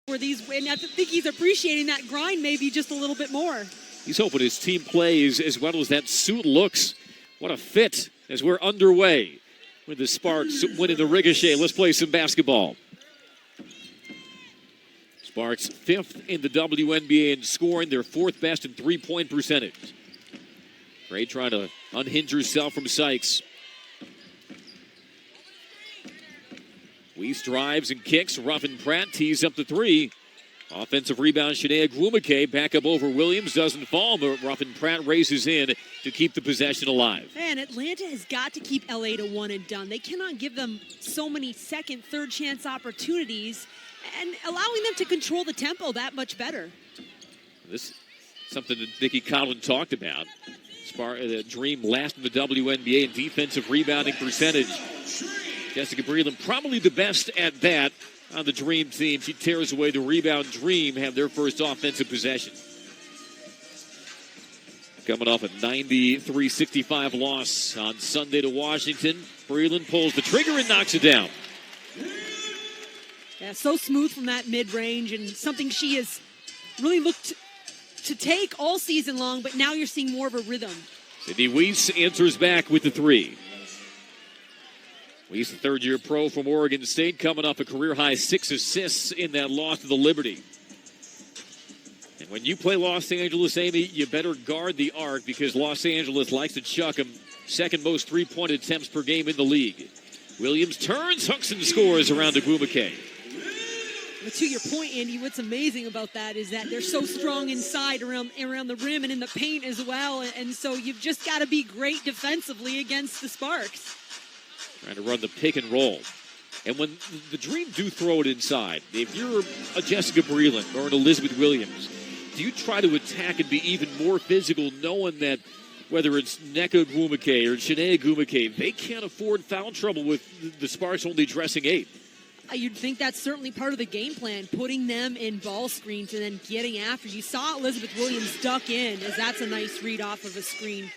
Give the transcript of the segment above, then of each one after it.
where and I think he's appreciating that grind maybe just a little bit more. He's hoping his team plays as well as that suit looks. What a fit as we're underway with the Sparks winning the Ricochet. Let's play some basketball. Sparks 5th in the WNBA in scoring, their 4th best in three-point percentage. Gray trying to unhinge herself from Sykes. Weiss drives and kicks. Ruffin Pratt tees up the three. Offensive rebound, Shania Grumake back up over Williams. Doesn't fall, but Ruffin Pratt races in to keep the possession alive. And Atlanta has got to keep LA to one and done. They cannot give them so many second, third chance opportunities and allowing them to control the tempo that much better. This is something that Nikki Collin talked about. The Dream last in the WNBA in defensive rebounding percentage. Jessica Breland probably the best at that on the Dream team. She tears away the rebound. Dream have their first offensive possession. Coming off a 93-65 loss on Sunday to Washington. Breland pulls the trigger and knocks it down. Yeah, so smooth from that mid-range and something she has really looked to take all season long, but now you're seeing more of a rhythm. Sydney Weiss answers back with the three. Weiss, the third-year pro from Oregon State, coming off a career-high 6 assists in that loss to the Liberty. And when you play Los Angeles, Amy, you better guard the arc because Los Angeles likes to chuck them. Second most three-point attempts per game in the league. Williams turns, hooks, and scores around to Grumake. But to your point, Andy, what's amazing about that is that they're so strong inside around the rim and in the paint as well. And so you've just got to be great defensively against the Sparks. Trying to run the pick and roll. And when the Dream do throw it inside, if you're a Jessica Breland or an Elizabeth Williams, do you try to attack and be even more physical knowing that whether it's Nneka Grumake or Shania Grumake, they can't afford foul trouble with the Sparks only dressing 8? You'd think that's certainly part of the game plan, putting them in ball screens and then getting after. You saw Elizabeth Williams duck in, as that's a nice read off of a screen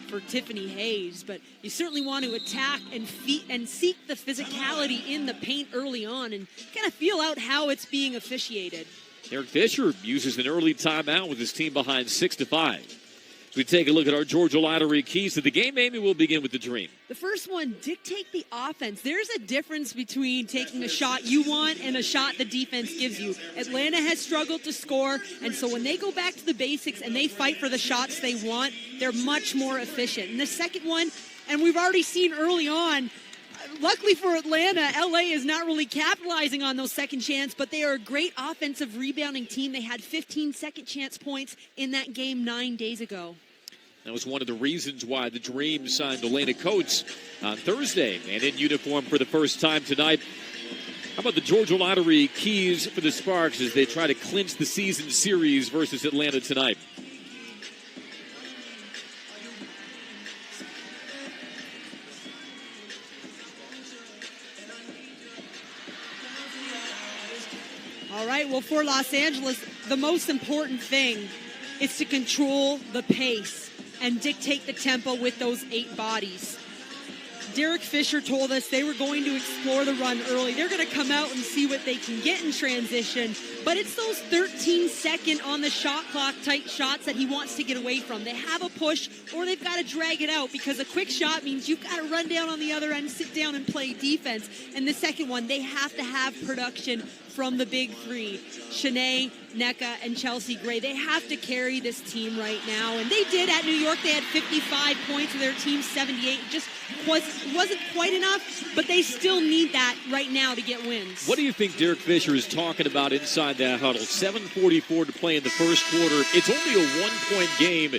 for Tiffany Hayes. But you certainly want to attack and seek the physicality in the paint early on and kind of feel out how it's being officiated. Derek Fisher uses an early timeout with his team behind 6-5. As we take a look at our Georgia Lottery keys to the game, Amy, we'll begin with the Dream. The first one, dictate the offense. There's a difference between taking a shot you want and a shot the defense gives you. Atlanta has struggled to score, and so when they go back to the basics and they fight for the shots they want, they're much more efficient. And the second one, and we've already seen early on, luckily for Atlanta, LA is not really capitalizing on those second chance, but they are a great offensive rebounding team. They had 15 second chance points in that game 9 days ago. That was one of the reasons why the Dream signed Elena Coates on Thursday and in uniform for the first time tonight. How about the Georgia Lottery keys for the Sparks as they try to clinch the season series versus Atlanta tonight? All right, well, for Los Angeles, the most important thing is to control the pace and dictate the tempo with those 8 bodies. Derek Fisher told us they were going to explore the run early. They're going to come out and see what they can get in transition, but it's those 13-second on the shot clock type shots that he wants to get away from. They have a push or they've got to drag it out because a quick shot means you've got to run down on the other end, sit down and play defense. And the second one, they have to have production from the big three, Shanae, Nneka, and Chelsea Gray. They have to carry this team right now, and they did at New York. They had 55 points with their team 78. It just wasn't quite enough, but they still need that right now to get wins. What do you think Derek Fisher is talking about inside that huddle? 7:44 to play in the first quarter. It's only a one-point game.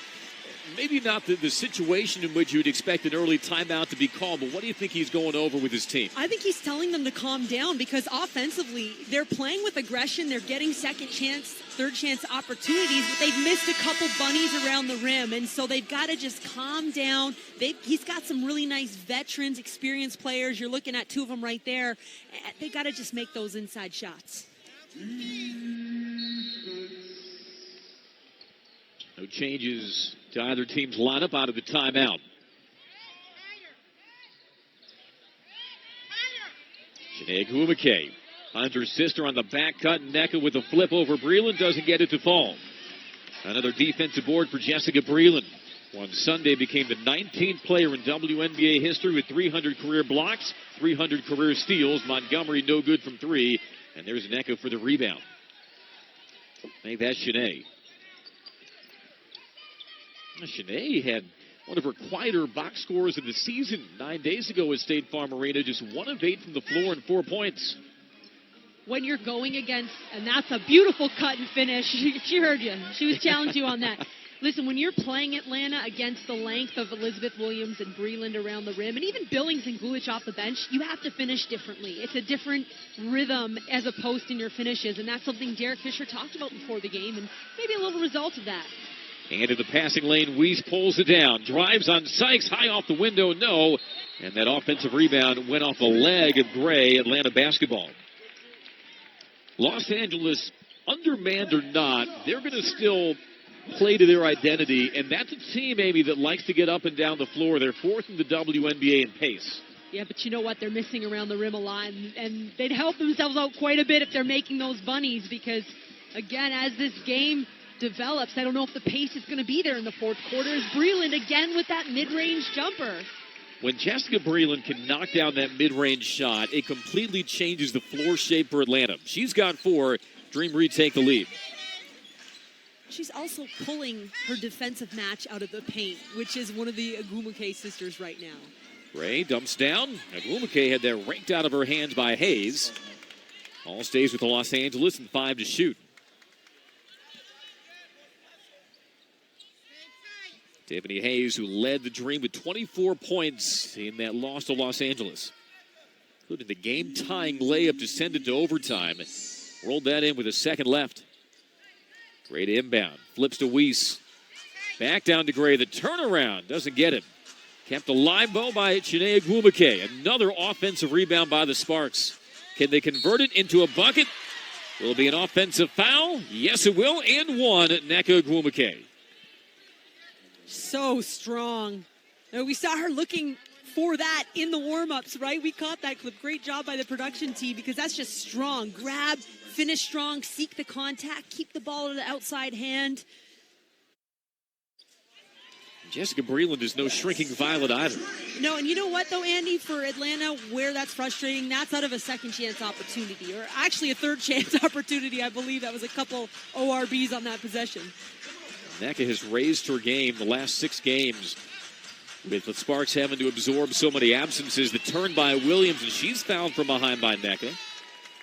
Maybe not the situation in which you'd expect an early timeout to be called, but what do you think he's going over with his team? I think he's telling them to calm down because offensively, they're playing with aggression. They're getting second chance, third chance opportunities, but they've missed a couple bunnies around the rim, and so they've got to just calm down. He's got some really nice veterans, experienced players. You're looking at 2 of them right there. They got to just make those inside shots. No changes to either team's lineup out of the timeout. Shanae Grumake Finds her sister on the back cut. Nneka with a flip over Breland. Doesn't get it to fall. Another defensive board for Jessica Breland. On Sunday became the 19th player in WNBA history with 300 career blocks, 300 career steals. Montgomery no good from three. And there's Nneka for the rebound. I think that's Shanae. Shanae had one of her quieter box scores of the season 9 days ago at State Farm Arena. Just 1 of 8 from the floor and 4 points. When you're going against, and that's a beautiful cut and finish. She heard you. She was challenging you on that. Listen, when you're playing Atlanta against the length of Elizabeth Williams and Breland around the rim, and even Billings and Gulich off the bench, you have to finish differently. It's a different rhythm as opposed in your finishes, and that's something Derek Fisher talked about before the game, and maybe a little result of that. Into the passing lane, Weiss pulls it down. Drives on Sykes, high off the window, no. And that offensive rebound went off the leg of Gray. Atlanta basketball. Los Angeles, undermanned or not, they're going to still play to their identity. And that's a team, Amy, that likes to get up and down the floor. They're fourth in the WNBA in pace. Yeah, but you know what? They're missing around the rim a lot. And they'd help themselves out quite a bit if they're making those bunnies. Because, again, as this game develops, I don't know if the pace is going to be there in the fourth quarter. Is Breland again with that mid-range jumper? When Jessica Breland can knock down that mid-range shot, it completely changes the floor shape for Atlanta. She's got 4. Dream retake the lead. She's also pulling her defensive match out of the paint, which is one of the Agumake sisters right now. Gray dumps down. Agumake had that raked out of her hands by Hayes. All stays with the Los Angeles and 5 to shoot. Tiffany Hayes, who led the Dream with 24 points in that loss to Los Angeles, including the game-tying layup to send it to overtime. Rolled that in with a second left. Gray to inbound. Flips to Weiss. Back down to Gray. The turnaround doesn't get him. Kept alive, though, by Chiney Agumake. Another offensive rebound by the Sparks. Can they convert it into a bucket? Will it be an offensive foul? Yes, it will. And one, Nneka Agumake. So strong. We saw her looking for that in the warm-ups, right? We caught that clip. Great job by the production team because that's just strong. Grab, finish strong, seek the contact, keep the ball in the outside hand. Jessica Breland is no shrinking violet either. No, and you know what, though, Andy? For Atlanta, where that's frustrating, that's out of a second-chance opportunity, or actually a third-chance opportunity. I believe that was a couple ORBs on that possession. Nneka has raised her game the last 6 games with the Sparks having to absorb so many absences. The turn by Williams, and she's fouled from behind by Nneka,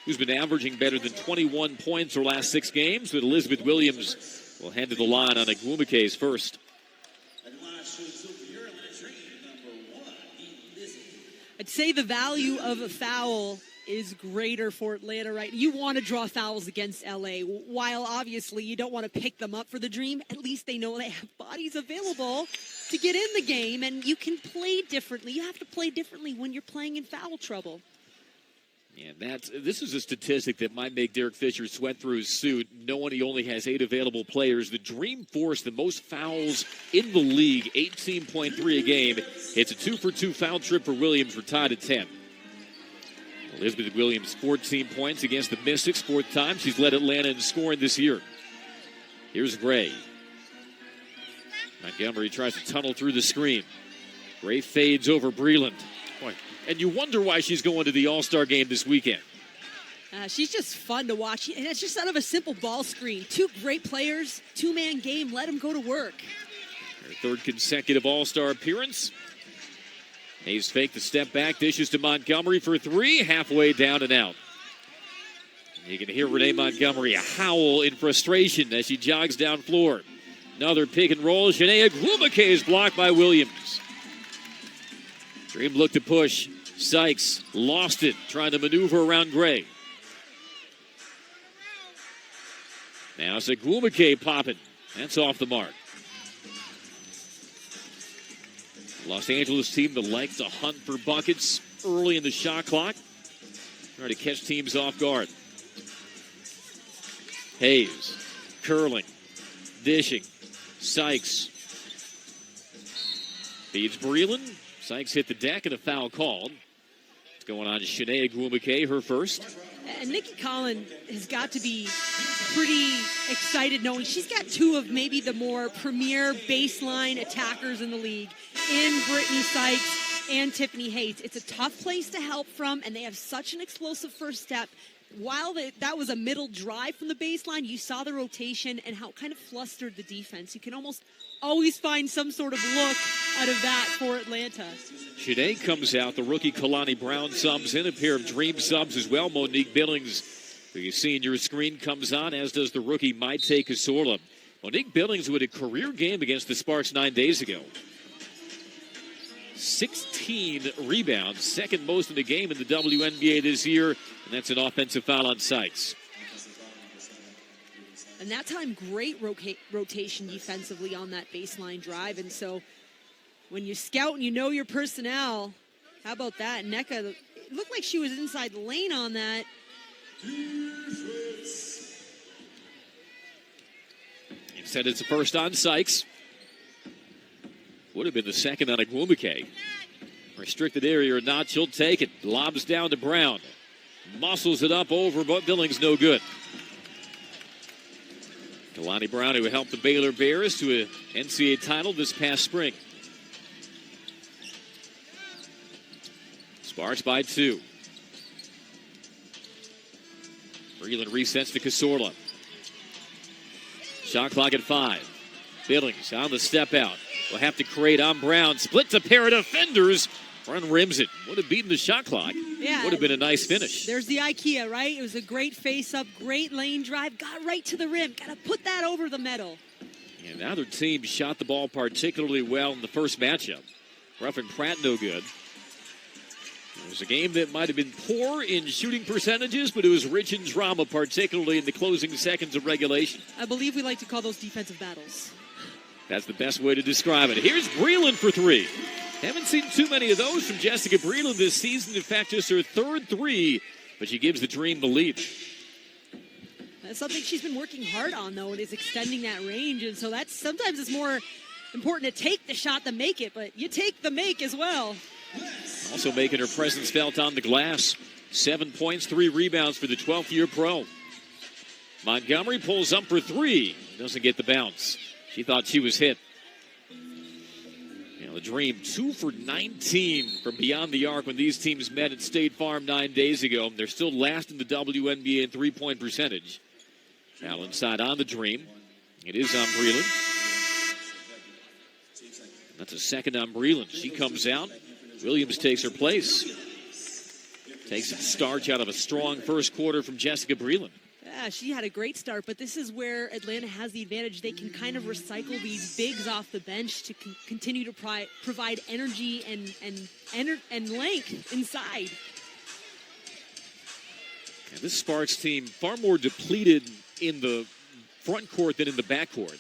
who's been averaging better than 21 points her last 6 games. But Elizabeth Williams will head to the line on Agumake's first. I'd say the value of a foul is greater for Atlanta, right? You want to draw fouls against LA. While obviously you don't want to pick them up for the Dream, at least they know they have bodies available to get in the game, and you can play differently. You have to play differently when you're playing in foul trouble. Yeah, this is a statistic that might make Derek Fisher sweat through his suit, knowing he only has 8 available players. The Dream forced the most fouls in the league, 18.3 a game. It's a 2-for-2 foul trip for Williams. We're tied at 10. Elizabeth Williams, 14 points against the Mystics, 4th time she's led Atlanta in scoring this year. Here's Gray. Montgomery tries to tunnel through the screen. Gray fades over Breland. Boy, and you wonder why she's going to the All-Star game this weekend. She's just fun to watch, and it's just out of a simple ball screen. 2 great players, 2-man game. Let them go to work. Her 3rd consecutive All-Star appearance. Hayes faked the step back, dishes to Montgomery for 3, halfway down and out. You can hear Renee Montgomery howl in frustration as she jogs down floor. Another pick and roll. Chiney Agumake is blocked by Williams. Dream looked to push. Sykes lost it, trying to maneuver around Gray. Now it's Agumake popping. That's off the mark. Los Angeles team that likes to hunt for buckets early in the shot clock. Trying to catch teams off guard. Hayes, curling, dishing. Sykes feeds Breland. Sykes hit the deck and a foul called. It's going on to Chiney Agumake, her first. And Nikki Collin has got to be pretty excited knowing she's got two of maybe the more premier baseline attackers in the league in Brittany Sykes and Tiffany Hayes. It's a tough place to help from, and they have such an explosive first step. While that was a middle drive from the baseline, you saw the rotation and how it kind of flustered the defense. You can almost always find some sort of look out of that for Atlanta. Shanae comes out. The rookie Kalani Brown subs in. A pair of Dream subs as well. Monique Billings, who you see in your screen, comes on, as does the rookie Maite Casorla. Monique Billings with a career game against the Sparks 9 days ago. 16 rebounds, second most in the game in the WNBA this year, and that's an offensive foul on Sykes. And that time, great rotation defensively on that baseline drive. And so when you scout and you know your personnel, how about that? Nneka, it looked like she was inside the lane on that. Instead, it's the first on Sykes. Would have been the second on Agwumike. Restricted area or not, she'll take it. Lobs down to Brown. Muscles it up over, but Billings no good. Kalani Brown, who helped the Baylor Bears to an NCAA title this past spring. Sparks by 2. Breland resets to Casorla. Shot clock at 5. Billings on the step out. Will have to create on Brown. Splits a pair of defenders. Run rims it. Would have beaten the shot clock. Yeah. Would have been a nice finish. There's the IKEA, right? It was a great face-up, great lane drive. Got right to the rim. Got to put that over the metal. And now their team shot the ball particularly well in the first matchup. Ruffin Pratt no good. It was a game that might have been poor in shooting percentages, but it was rich in drama, particularly in the closing seconds of regulation. I believe we like to call those defensive battles. That's the best way to describe it. Here's Breland for 3. Haven't seen too many of those from Jessica Breland this season. In fact, just her third 3, but she gives the Dream the lead. That's something she's been working hard on, though, and is extending that range. And so that's sometimes it's more important to take the shot than make it, but you take the make as well. Also making her presence felt on the glass. 7 points, 3 rebounds for the 12th-year pro. Montgomery pulls up for 3. Doesn't get the bounce. She thought she was hit. The Dream 2 for 19 from beyond the arc when these teams met at State Farm 9 days ago. They're still last in the WNBA in three-point percentage. Now inside on the Dream. It is on Breland. That's a second on Breland. She comes out. Williams takes her place. Takes a starch out of a strong first quarter from Jessica Breland. Yeah, she had a great start, but this is where Atlanta has the advantage. They can kind of recycle these bigs off the bench to continue to provide energy and length inside. And this Sparks team far more depleted in the front court than in the back court.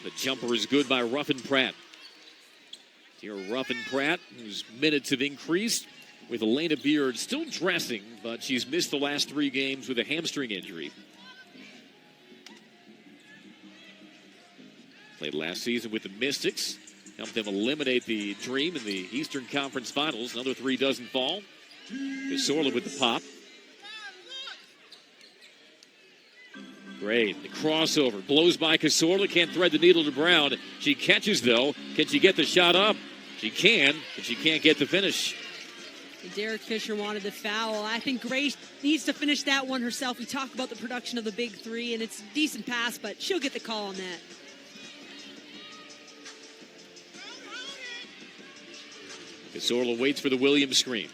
The jumper is good by Ruffin Pratt. Here, Ruffin Pratt, whose minutes have increased, with Elena Beard still dressing, but she's missed the last 3 games with a hamstring injury. Played last season with the Mystics. Helped them eliminate the Dream in the Eastern Conference Finals. Another 3 doesn't fall. Casorla with the pop. Great. The crossover. Blows by Casorla. Can't thread the needle to Brown. She catches, though. Can she get the shot up? She can, but she can't get the finish. Derek Fisher wanted the foul. I think Grace needs to finish that one herself. We talk about the production of the big 3, and it's a decent pass, but she'll get the call on that. Casorla waits for the Williams screen.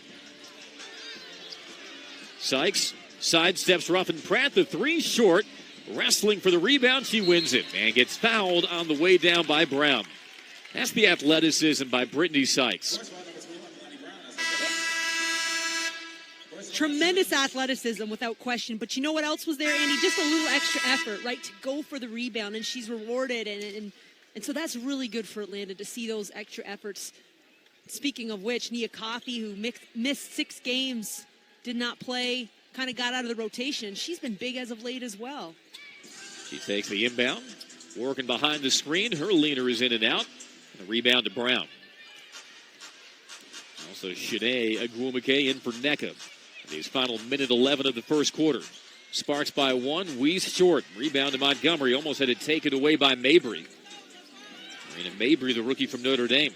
Sykes sidesteps Ruffin Pratt. The 3 short. Wrestling for the rebound. She wins it and gets fouled on the way down by Brown. That's the athleticism by Brittany Sykes. Tremendous athleticism without question. But you know what else was there, Andy? Just a little extra effort, right, to go for the rebound. And she's rewarded. And so that's really good for Atlanta to see those extra efforts. Speaking of which, Nia Coffey, who missed 6 games, did not play, kind of got out of the rotation. She's been big as of late as well. She takes the inbound, working behind the screen. Her leaner is in and out. And a rebound to Brown. Also, Shanae Agwumike in for Nneka. These final minute 11 of the first quarter. Sparks by 1, Weiss short. Rebound to Montgomery, almost had it taken away by Mabry. And Mabry, the rookie from Notre Dame.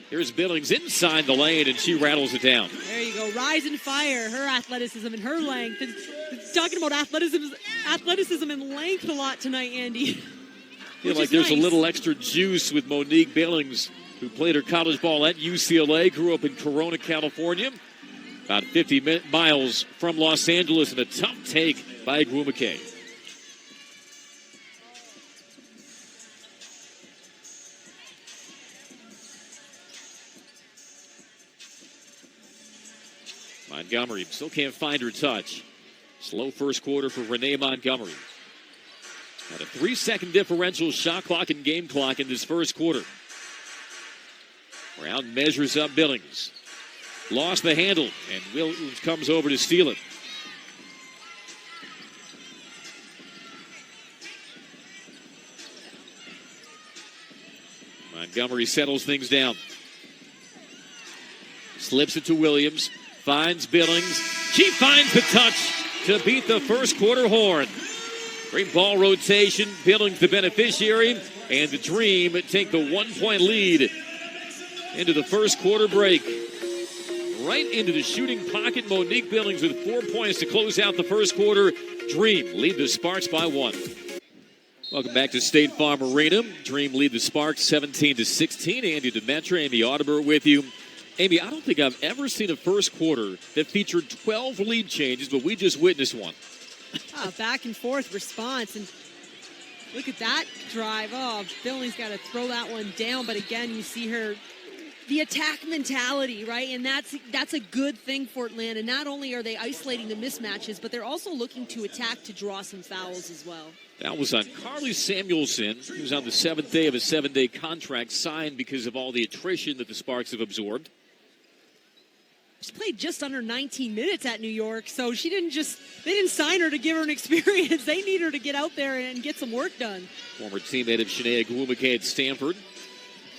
Here's Billings inside the lane, and she rattles it down. There you go. Rise and fire. Her athleticism and her length. It's talking about athleticism and length a lot tonight, Andy. Feel like there's nice. A little extra juice with Monique Billings, who played her college ball at UCLA, grew up in Corona, California, about 50 miles from Los Angeles, and a tough take by Agwumoke. Montgomery still can't find her touch. Slow first quarter for Renee Montgomery. Had a 3-second differential shot clock and game clock in this first quarter. Brown measures up Billings. Lost the handle, and Williams comes over to steal it. Montgomery settles things down. Slips it to Williams. Finds Billings. She finds the touch to beat the first quarter horn. Great ball rotation. Billings the beneficiary. And the Dream take the 1-point lead into the first quarter break. Right into the shooting pocket. Monique Billings with 4 points to close out the first quarter. Dream lead the Sparks by 1. Welcome back to State Farm Arena. Dream lead the Sparks 17-16. Andy Demetra, Amy Audibert with you. Amy, I don't think I've ever seen a first quarter that featured 12 lead changes, but we just witnessed one. Back and forth response. And look at that drive. Oh, Billings got to throw that one down. But again, you see her, the attack mentality, right? And that's a good thing for Atlanta. Not only are they isolating the mismatches, but they're also looking to attack to draw some fouls as well. That was on Carly Samuelson, who's on the 7th day of a 7-day contract signed because of all the attrition that the Sparks have absorbed. She played just under 19 minutes at New York, so they didn't sign her to give her an experience. They need her to get out there and get some work done. Former teammate of Shanae Agwumoke at Stanford.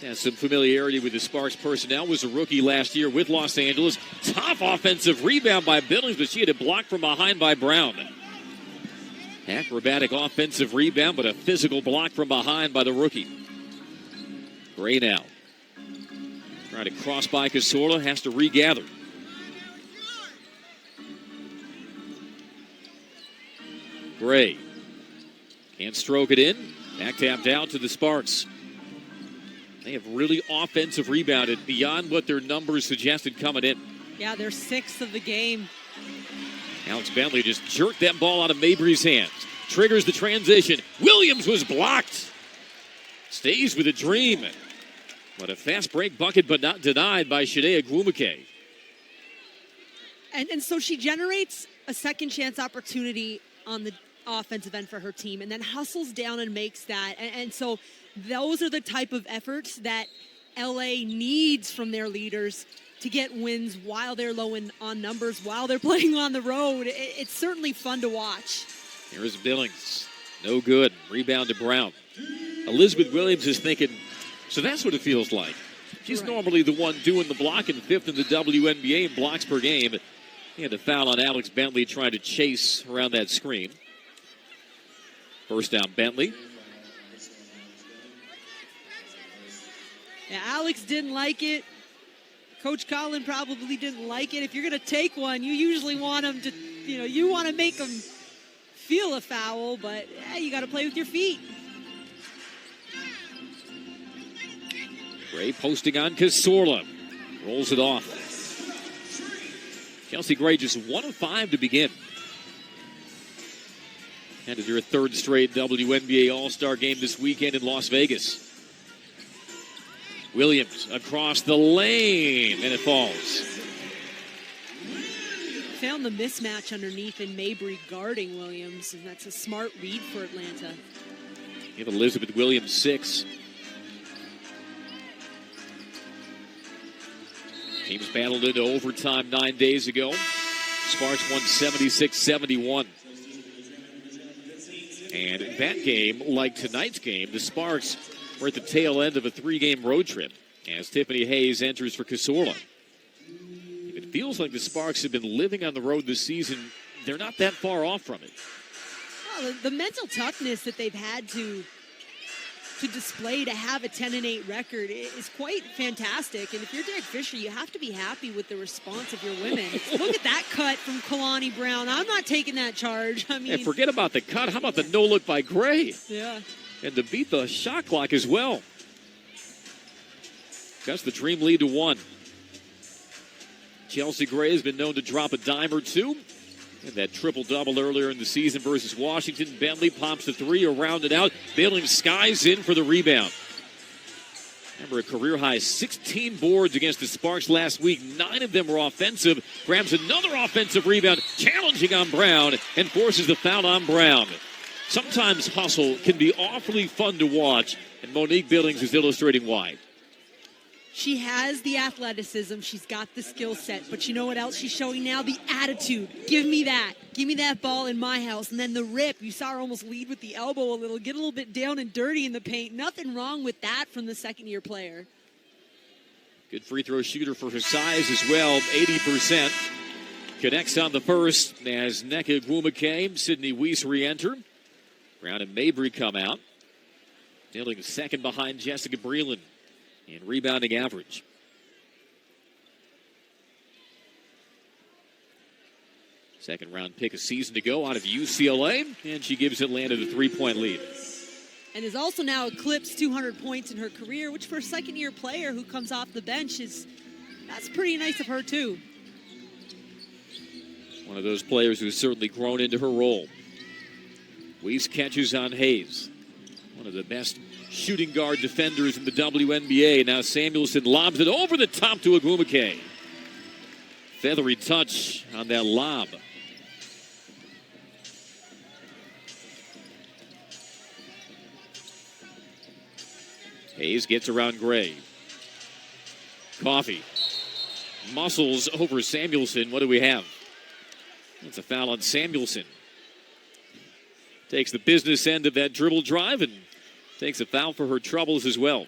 Has some familiarity with the Sparks personnel. Was a rookie last year with Los Angeles. Tough offensive rebound by Billings, but she had it blocked from behind by Brown. Acrobatic offensive rebound, but a physical block from behind by the rookie. Gray now. Trying to cross by Cazorla, has to regather. Gray can't stroke it in. Back tapped out to the Sparks. They have really offensive rebounded beyond what their numbers suggested coming in. Yeah, they're 6th of the game. Alex Bentley just jerked that ball out of Mabry's hands. Triggers the transition. Williams was blocked. Stays with a Dream. But a fast break bucket, but not denied by Shanae Agwumoke. And so she generates a second chance opportunity on the offensive end for her team and then hustles down and makes that. And so those are the type of efforts that LA needs from their leaders to get wins while they're low on numbers, while they're playing on the road. It's certainly fun to watch. Here's Billings. No good. Rebound to Brown. Elizabeth Williams is thinking, so that's what it feels like. She's normally the one doing the blocking, 5th in the WNBA in blocks per game. He had a foul on Alex Bentley trying to chase around that screen. First down, Bentley. Yeah, Alex didn't like it. Coach Collin probably didn't like it. If you're going to take one, you usually want them to, you want to make them feel a foul, but you got to play with your feet. Gray posting on Cazorla. Rolls it off. Chelsea Gray just 1 of 5 to begin. Headed to her 3rd straight WNBA All-Star game this weekend in Las Vegas. Williams across the lane, and it falls. Found the mismatch underneath and Mabry guarding Williams, and that's a smart read for Atlanta. Give Elizabeth Williams 6. Teams battled into overtime 9 days ago. Sparks won 76-71. And that game, like tonight's game, the Sparks were at the tail end of a 3-game road trip. as Tiffany Hayes enters for Casorla. If it feels like the Sparks have been living on the road this season, they're not that far off from it. Well, the mental toughness that they've had to display to have a 10-8 record is quite fantastic. And if you're Derek Fisher, you have to be happy with the response of your women. Look at that cut from Kalani Brown. I'm not taking that charge. I mean, and forget about the cut. How about the no-look by Gray? Yeah. And to beat the shot clock as well. That's the Dream lead to 1. Chelsea Gray has been known to drop a dime or two. And that triple-double earlier in the season versus Washington. Bentley pops the 3, around it out. Billings skies in for the rebound. Remember, a career-high 16 boards against the Sparks last week. 9 of them were offensive. Grabs another offensive rebound, challenging on Brown, and forces the foul on Brown. Sometimes hustle can be awfully fun to watch, and Monique Billings is illustrating why. She has the athleticism. She's got the skill set. But you know what else she's showing now? The attitude. Give me that. Give me that ball in my house. And then the rip. You saw her almost lead with the elbow a little, get a little bit down and dirty in the paint. Nothing wrong with that from the second-year player. Good free throw shooter for her size as well, 80%. Connects on the first as Nneka Agwumoke, Sydney Weiss re-enter. Brown and Mabry come out. Billings second behind Jessica Breland in rebounding average. Second round pick a season to go out of UCLA, and she gives Atlanta the 3-point lead. And has also now eclipsed 200 points in her career, which for a second-year player who comes off the bench that's pretty nice of her too. One of those players who's certainly grown into her role. Weiss catches on Hayes. One of the best shooting guard defenders in the WNBA. Now Samuelson lobs it over the top to Agwumoke. Feathery touch on that lob. Hayes gets around Gray. Coffey muscles over Samuelson. What do we have? That's a foul on Samuelson. Takes the business end of that dribble drive and takes a foul for her troubles as well.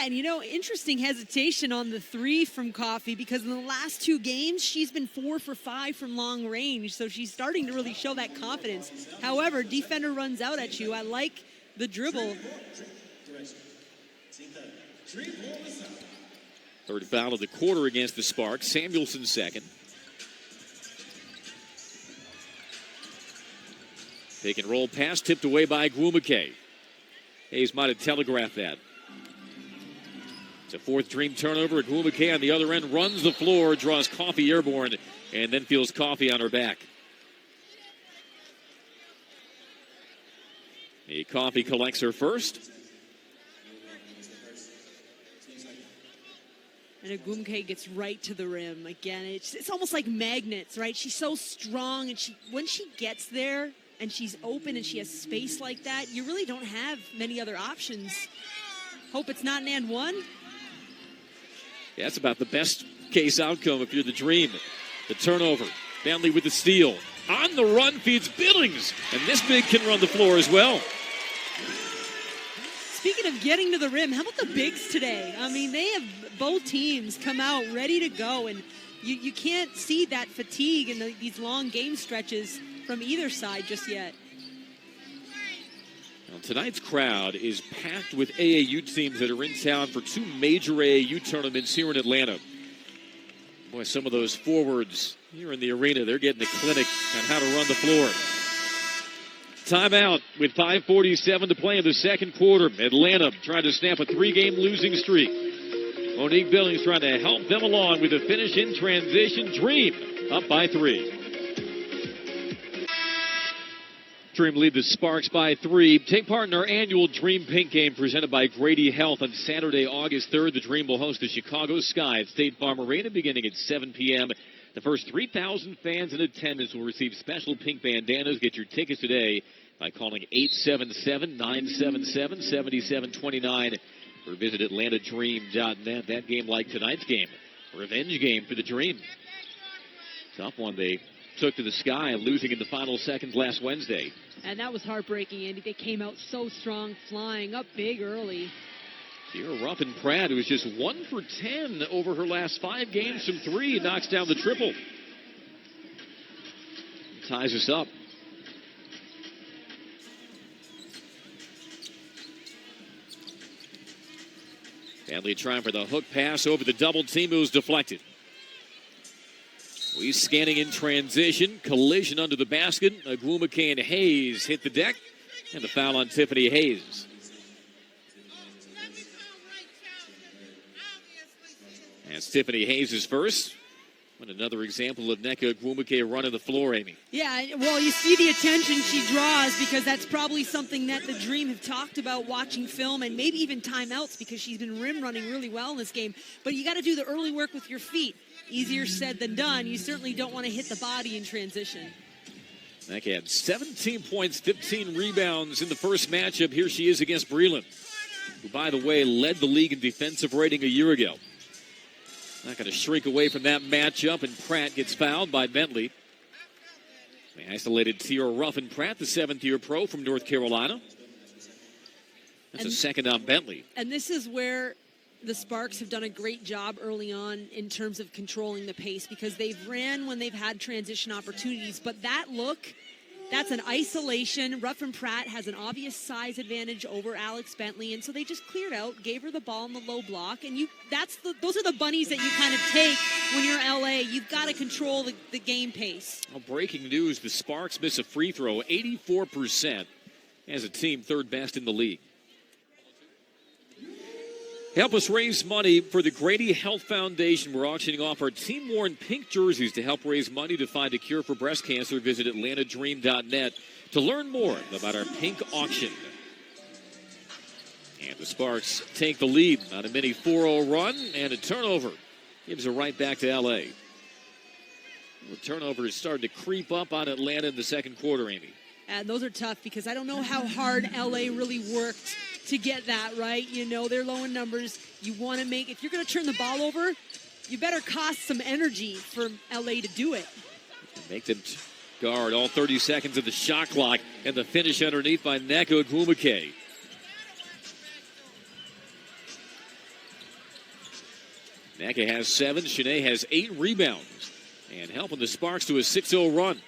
And, interesting hesitation on the 3 from Coffey because in the last 2 games, she's been 4 for 5 from long range. So she's starting to really show that confidence. However, defender runs out at you. I like the dribble. Third foul of the quarter against the Sparks. Samuelson second. Pick and roll pass tipped away by Agwumoke. Hayes might have telegraphed that. It's a fourth Dream turnover. Agwumoke on the other end runs the floor, draws Coffey airborne, and then feels Coffey on her back. Coffey collects her first. And Agwumoke gets right to the rim. Again, it's almost like magnets, right? She's so strong, and when she gets there and she's open and she has space like that, you really don't have many other options. Hope it's not an and one. Yeah, that's about the best case outcome if you're the Dream. The turnover. Bentley with the steal. On the run feeds Billings. And this big can run the floor as well. Speaking of getting to the rim, how about the bigs today? I mean, they have both teams come out ready to go, and you can't see that fatigue in these long game stretches from either side just yet. Well, tonight's crowd is packed with AAU teams that are in town for 2 major AAU tournaments here in Atlanta. Boy, some of those forwards here in the arena, they're getting a clinic on how to run the floor. Timeout with 5:47 to play in the second quarter. Atlanta trying to snap a 3-game losing streak. Monique Billings trying to help them along with a finish in transition. Dream up by 3. Dream lead the Sparks by 3. Take part in our annual Dream Pink Game presented by Grady Health on Saturday, August 3rd. The Dream will host the Chicago Sky at State Farm Arena beginning at 7 p.m. The first 3,000 fans in attendance will receive special pink bandanas. Get your tickets today by calling 877-977-7729 or visit atlantadream.net. That game, like tonight's game, a revenge game for the Dream. Tough one they took to the Sky, losing in the final seconds last Wednesday. And that was heartbreaking, Andy. They came out so strong, flying up big early. Here, Ruffin Pratt, who is just 1 for 10 over her last 5 games from 3, knocks down the triple. Ties us up. Bentley trying for the hook pass over the double team. It was deflected. We scanning in transition. Collision under the basket. Agwumake and Hayes hit the deck. And the foul on Tiffany Hayes. As Tiffany Hayes is first. And another example of Nneka Agwumake running the floor, Amy. Yeah, well, you see the attention she draws because that's probably something that the Dream have talked about watching film and maybe even timeouts because she's been rim running really well in this game. But you got to do the early work with your feet. Easier said than done. You certainly don't want to hit the body in transition. Nneka had 17 points, 15 rebounds in the first matchup. Here she is against Breland, who, by the way, led the league in defensive rating a year ago. Not going to shrink away from that matchup, and Pratt gets fouled by Bentley. They isolated Tiara Ruffin Pratt, the 7th-year pro from North Carolina. That's a second on Bentley. And this is where the Sparks have done a great job early on in terms of controlling the pace because they've ran when they've had transition opportunities. But that look, that's an isolation. Ruffin Pratt has an obvious size advantage over Alex Bentley, and so they just cleared out, gave her the ball in the low block, and those are the bunnies that you kind of take when you're LA. You've got to control the game pace. Well, breaking news, the Sparks miss a free throw, 84% as a team, 3rd best in the league. Help us raise money for the Grady Health Foundation. We're auctioning off our team-worn pink jerseys to help raise money to find a cure for breast cancer. Visit atlantadream.net to learn more about our pink auction. And the Sparks take the lead on a mini 4-0 run, and a turnover gives it right back to L.A. The turnover is starting to creep up on Atlanta in the second quarter, Amy. And those are tough because I don't know how hard L.A. really worked to get that right. You know, they're low in numbers. You want to if you're going to turn the ball over, you better cost some energy for LA to do it. Make them guard all 30 seconds of the shot clock, and the finish underneath by Nneka Agwumake. Nneka has 7, Shanae has 8 rebounds, and helping the Sparks to a 6-0 run.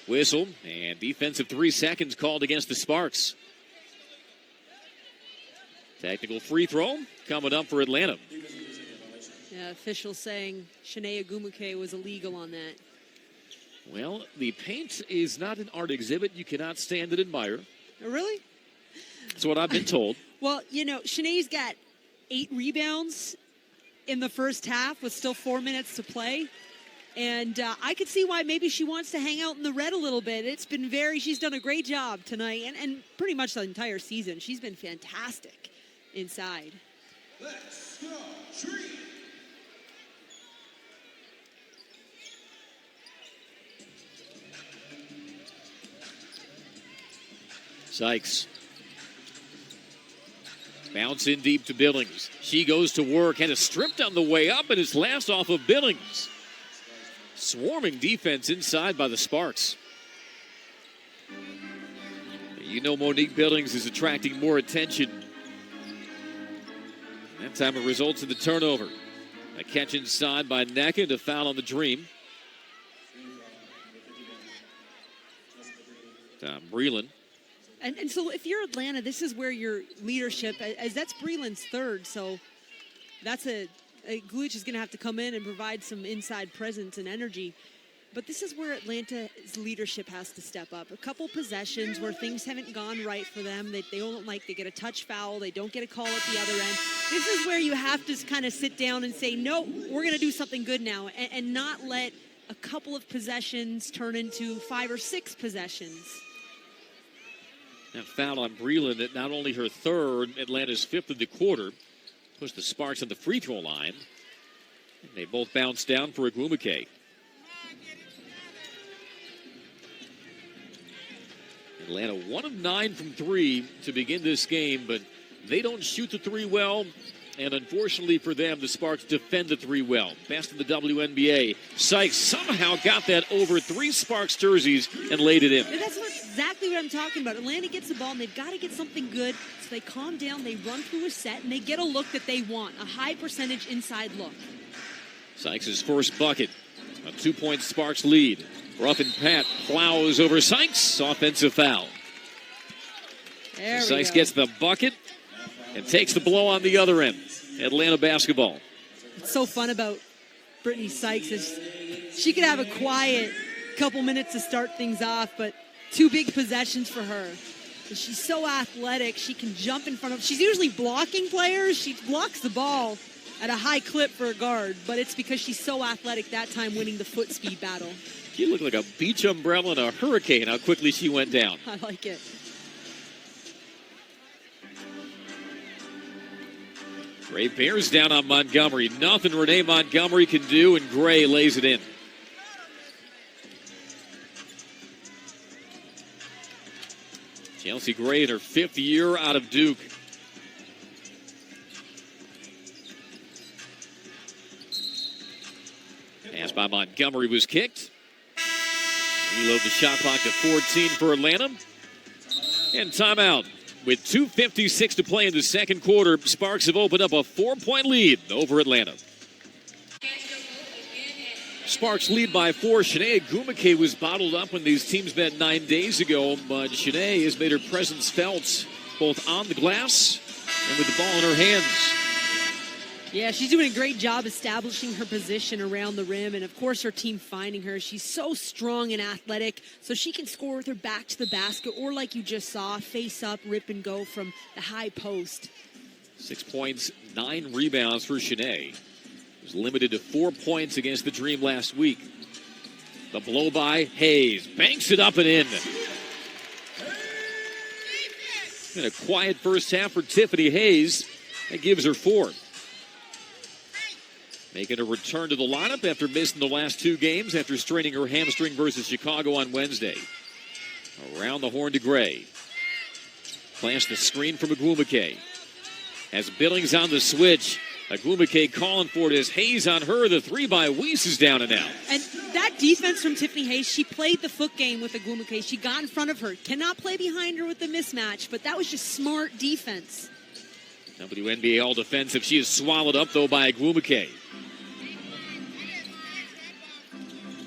Whistle, and defensive 3 seconds called against the Sparks. Technical free throw coming up for Atlanta. Yeah, officials saying Shanae Agwumake was illegal on that. Well, the paint is not an art exhibit you cannot stand and admire. Oh, really? That's what I've been told. Well, you know, Shanae's got 8 rebounds in the first half with still 4 minutes to play. And I could see why maybe she wants to hang out in the red a little bit. She's done a great job tonight and pretty much the entire season. She's been fantastic inside. Let's go, Dream. Sykes. Bounce in deep to Billings. She goes to work, had a stripped on the way up, and it's last off of Billings. Swarming defense inside by the Sparks. You know Monique Billings is attracting more attention. That time it results in the turnover. A catch inside by Nneka, and a foul on the Dream. Breland. And so if you're Atlanta, this is where your leadership, as that's Breland's 3rd, so that's Gluch is going to have to come in and provide some inside presence and energy. But this is where Atlanta's leadership has to step up. A couple possessions where things haven't gone right for them. They get a touch foul. They don't get a call at the other end. This is where you have to kind of sit down and say, no, we're going to do something good now, and not let a couple of possessions turn into 5 or 6 possessions. That foul on Breland, at not only her 3rd, Atlanta's 5th of the quarter. Pushed the Sparks on the free throw line. And they both bounce down for Agwumake. Atlanta 1 of 9 from 3 to begin this game, but they don't shoot the 3 well. And unfortunately for them, the Sparks defend the 3 well. Best in the WNBA. Sykes somehow got that over 3 Sparks jerseys and laid it in. And that's what exactly what I'm talking about. Atlanta gets the ball, and they've got to get something good. So they calm down, they run through a set, and they get a look that they want, a high percentage inside look. Sykes' first bucket. A 2-point Sparks lead. Ruffin Pat plows over Sykes. Offensive foul. Sykes gets the bucket and takes the blow on the other end. Atlanta basketball. What's so fun about Brittany Sykes is she could have a quiet couple minutes to start things off, but 2 big possessions for her. And she's so athletic. She can jump in front of. She's usually blocking players. She blocks the ball at a high clip for a guard, but it's because she's so athletic that time winning the foot speed battle. She looked like a beach umbrella in a hurricane, how quickly she went down. I like it. Gray bears down on Montgomery. Nothing Renee Montgomery can do, and Gray lays it in. Chelsea Gray in her 5th year out of Duke. Pass by Montgomery was kicked. Reload the shot clock to 14 for Atlanta. And timeout. With 2:56 to play in the second quarter, Sparks have opened up a 4-point lead over Atlanta. Sparks lead by 4. Shanae Agumake was bottled up when these teams met 9 days ago, but Shanae has made her presence felt both on the glass and with the ball in her hands. Yeah, she's doing a great job establishing her position around the rim, and of course her team finding her. She's so strong and athletic, so she can score with her back to the basket, or like you just saw, face up, rip and go from the high post. 6 points, 9 rebounds for Shanae. Was limited to 4 points against the Dream last week. The blow by Hayes. Banks it up and in. And a quiet first half for Tiffany Hayes. That gives her 4. Making a return to the lineup after missing the last 2 games after straining her hamstring versus Chicago on Wednesday. Around the horn to Gray. Plants the screen from Agumake. As Billings on the switch. Agumake calling for it as Hayes on her. The 3 by Weiss is down and out. And that defense from Tiffany Hayes, she played the foot game with Agumake. She got in front of her. Cannot play behind her with the mismatch, but that was just smart defense. WNBA All Defensive. She is swallowed up, though, by Agumake.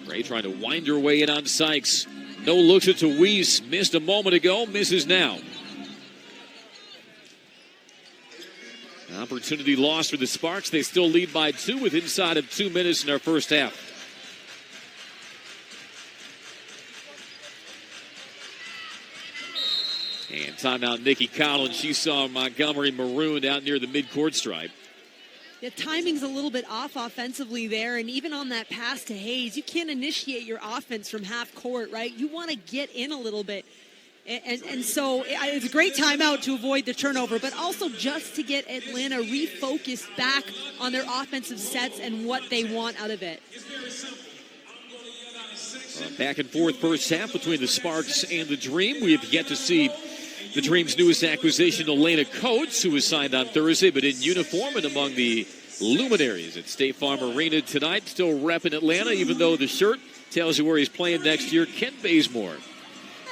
Gray trying to wind her way in on Sykes. No looks it to Weiss. Missed a moment ago. Misses now. Opportunity lost for the Sparks. They still lead by 2 with inside of 2 minutes in our first half. And timeout Nikki Collins. She saw Montgomery marooned out near the midcourt stripe. The timing's a little bit off offensively there, and even on that pass to Hayes, you can't initiate your offense from half court, right? You want to get in a little bit. And so it's a great timeout to avoid the turnover, but also just to get Atlanta refocused back on their offensive sets and what they want out of it. Back and forth first half between the Sparks and the Dream. We have yet to see the Dream's newest acquisition, Elena Coates, who was signed on Thursday, but in uniform and among the luminaries at State Farm Arena tonight. Still repping Atlanta, even though the shirt tells you where he's playing next year. Kent Bazemore.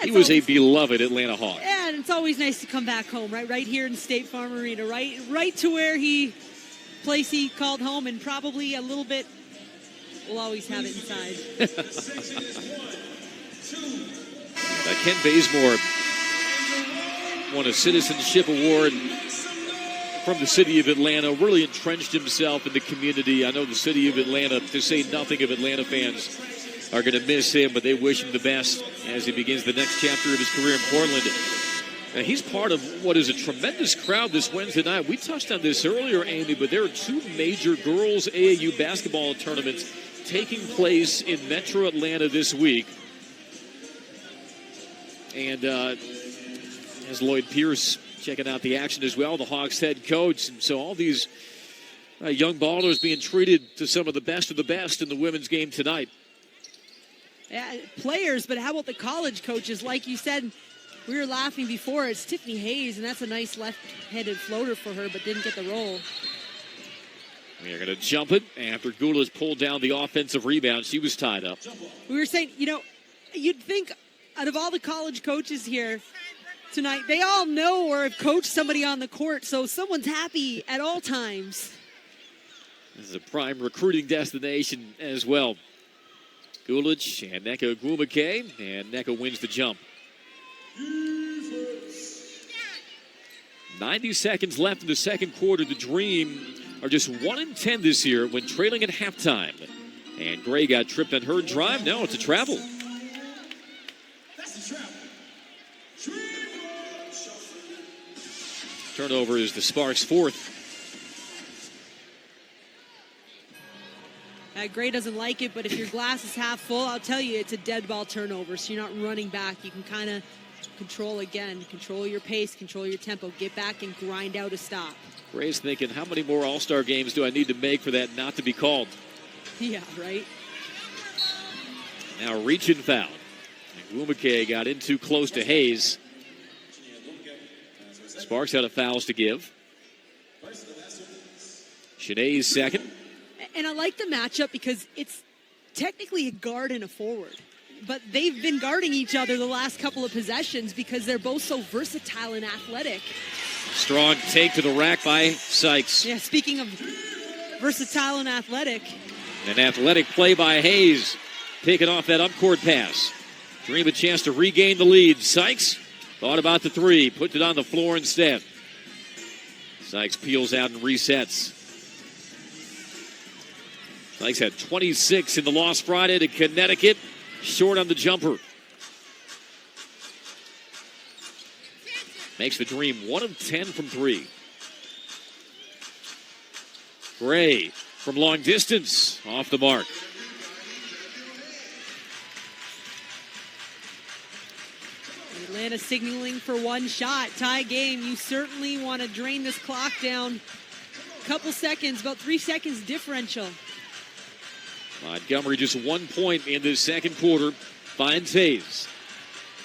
He was a beloved Atlanta Hawk. Yeah, and it's always nice to come back home, right here in State Farm Arena, right to where place he called home, and probably a little bit we'll always have it inside. Kent Bazemore won a citizenship award from the city of Atlanta, really entrenched himself in the community. I know the city of Atlanta, to say nothing of Atlanta fans, are going to miss him, but they wish him the best as he begins the next chapter of his career in Portland. Now, he's part of what is a tremendous crowd this Wednesday night. We touched on this earlier, Amy, but there are 2 major girls AAU basketball tournaments taking place in Metro Atlanta this week. And as Lloyd Pierce checking out the action as well, the Hawks head coach. And so all these young ballers being treated to some of the best in the women's game tonight. Yeah, players, but how about the college coaches? Like you said, we were laughing before. It's Tiffany Hayes, and that's a nice left-handed floater for her, but didn't get the roll. They're going to jump it after Goulas pulled down the offensive rebound. She was tied up. We were saying, you'd think out of all the college coaches here tonight, they all know or have coached somebody on the court, so someone's happy at all times. This is a prime recruiting destination as well. Gulich and Nneka Ogwumike, and Nneka wins the jump. 90 seconds left in the second quarter. The Dream are just 1-10 this year when trailing at halftime. And Gray got tripped on her drive. Now it's a travel. That's the travel. Turnover is the Sparks' fourth. Gray doesn't like it, but if your glass is half full, I'll tell you it's a dead ball turnover, so you're not running back. You can kind of control your pace, control your tempo, get back and grind out a stop. Gray's thinking, how many more All-Star games do I need to make for that not to be called? Yeah, right? Now reach and foul. Ogwumike got in too close to Hayes. Sparks out of fouls to give. Shanae's second. And I like the matchup because it's technically a guard and a forward. But they've been guarding each other the last couple of possessions because they're both so versatile and athletic. Strong take to the rack by Sykes. Yeah, speaking of versatile and athletic. An athletic play by Hayes. Picking off that up-court pass. Dream a chance to regain the lead. Sykes thought about the three. Put it on the floor instead. Sykes peels out and resets. Sykes had 26 in the loss Friday to Connecticut. Short on the jumper. Makes the Dream 1 of 10 from three. Gray from long distance. Off the mark. Atlanta signaling for one shot. Tie game. You certainly want to drain this clock down. Couple seconds, about 3 seconds differential. Montgomery just 1 point in the second quarter. Finds Hayes.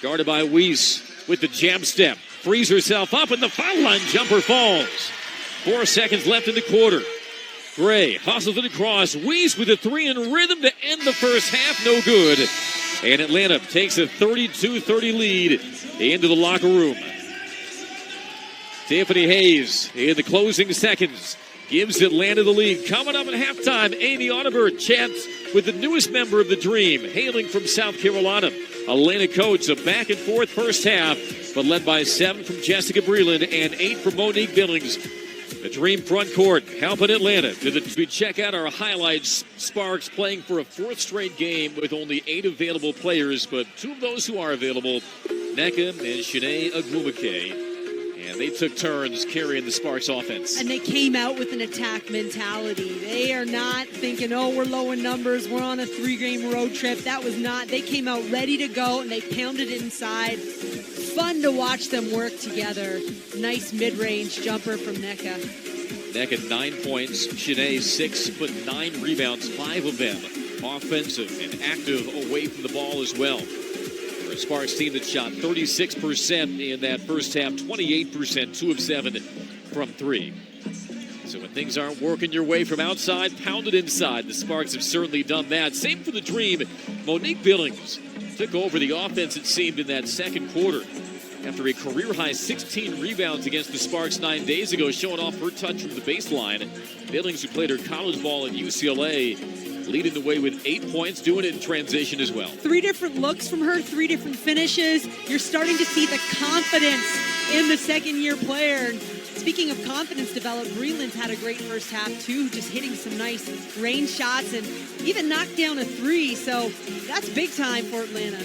Guarded by Weiss with the jab step. Frees herself up and the foul line jumper falls. 4 seconds left in the quarter. Gray hustles it across. Weiss with a three in rhythm to end the first half. No good. And Atlanta takes a 32-30 lead into the locker room. Tiffany Hayes in the closing seconds gives Atlanta the lead. Coming up at halftime, Amy Audibert chats with the newest member of the Dream, hailing from South Carolina. Atlanta Coates, a back and forth first half, but led by 7 from Jessica Breland and 8 from Monique Billings. The Dream front court helping Atlanta. We check out our highlights. Sparks playing for a 4th straight game with only 8 available players, but 2 of those who are available, Nneka and Shanae Ogwumike. And they took turns carrying the Sparks offense. And they came out with an attack mentality. They are not thinking, oh, we're low in numbers, we're on a 3-game road trip. That was not. They came out ready to go, and they pounded it inside. Fun to watch them work together. Nice mid-range jumper from Nneka. Nneka 9 points. Shanae 6, but 9 rebounds, 5 of them offensive and active away from the ball as well. For a Sparks team that shot 36% in that first half, 28%, 2 of 7 from 3. So when things aren't working your way from outside, pound it inside. The Sparks have certainly done that. Same for the Dream. Monique Billings took over the offense, it seemed, in that second quarter. After a career-high 16 rebounds against the Sparks 9 days ago, showing off her touch from the baseline. Billings, who played her college ball at UCLA, leading the way with 8 points, doing it in transition as well. 3 different looks from her, 3 different finishes. You're starting to see the confidence in the second-year player. And speaking of confidence developed, Breland's had a great first half, too, just hitting some nice range shots and even knocked down a 3. So that's big time for Atlanta.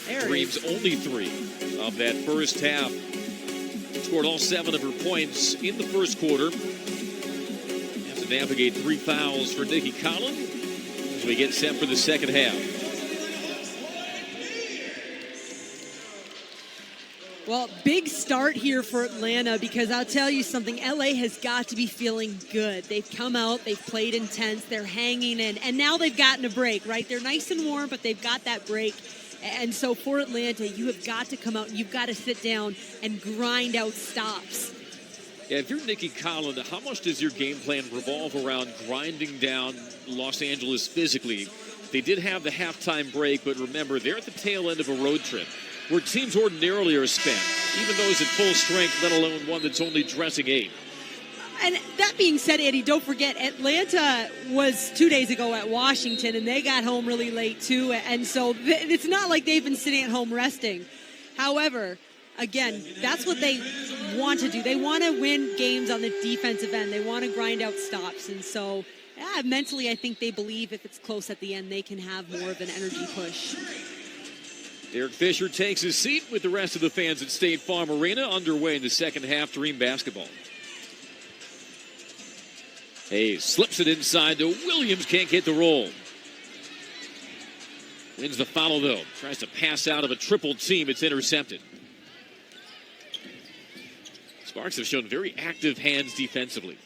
There Dream's only 3 of that first half. Scored all 7 of her points in the first quarter. Has to navigate 3 fouls for Nikki Collin as we get set for the second half. Well, big start here for Atlanta because I'll tell you something, LA has got to be feeling good. They've come out, they've played intense, they're hanging in, and now they've gotten a break, right? They're nice and warm, but they've got that break. And so for Atlanta, you have got to come out and you've got to sit down and grind out stops. Yeah, if you're Nikki Collin, how much does your game plan revolve around grinding down Los Angeles physically? They did have the halftime break, but remember, they're at the tail end of a road trip where teams ordinarily are spent, even those at full strength, let alone one that's only dressing 8. And that being said, Eddie, don't forget, Atlanta was 2 days ago at Washington, and they got home really late, too. And so it's not like they've been sitting at home resting. However, again, that's what they want to do. They want to win games on the defensive end. They want to grind out stops. And so, yeah, mentally, I think they believe if it's close at the end, they can have more of an energy push. Derek Fisher takes his seat with the rest of the fans at State Farm Arena. Underway in the second half, Dream basketball. Hayes slips it inside to Williams. Can't get the roll. Wins the follow, though. Tries to pass out of a triple team. It's intercepted. Sparks have shown very active hands defensively.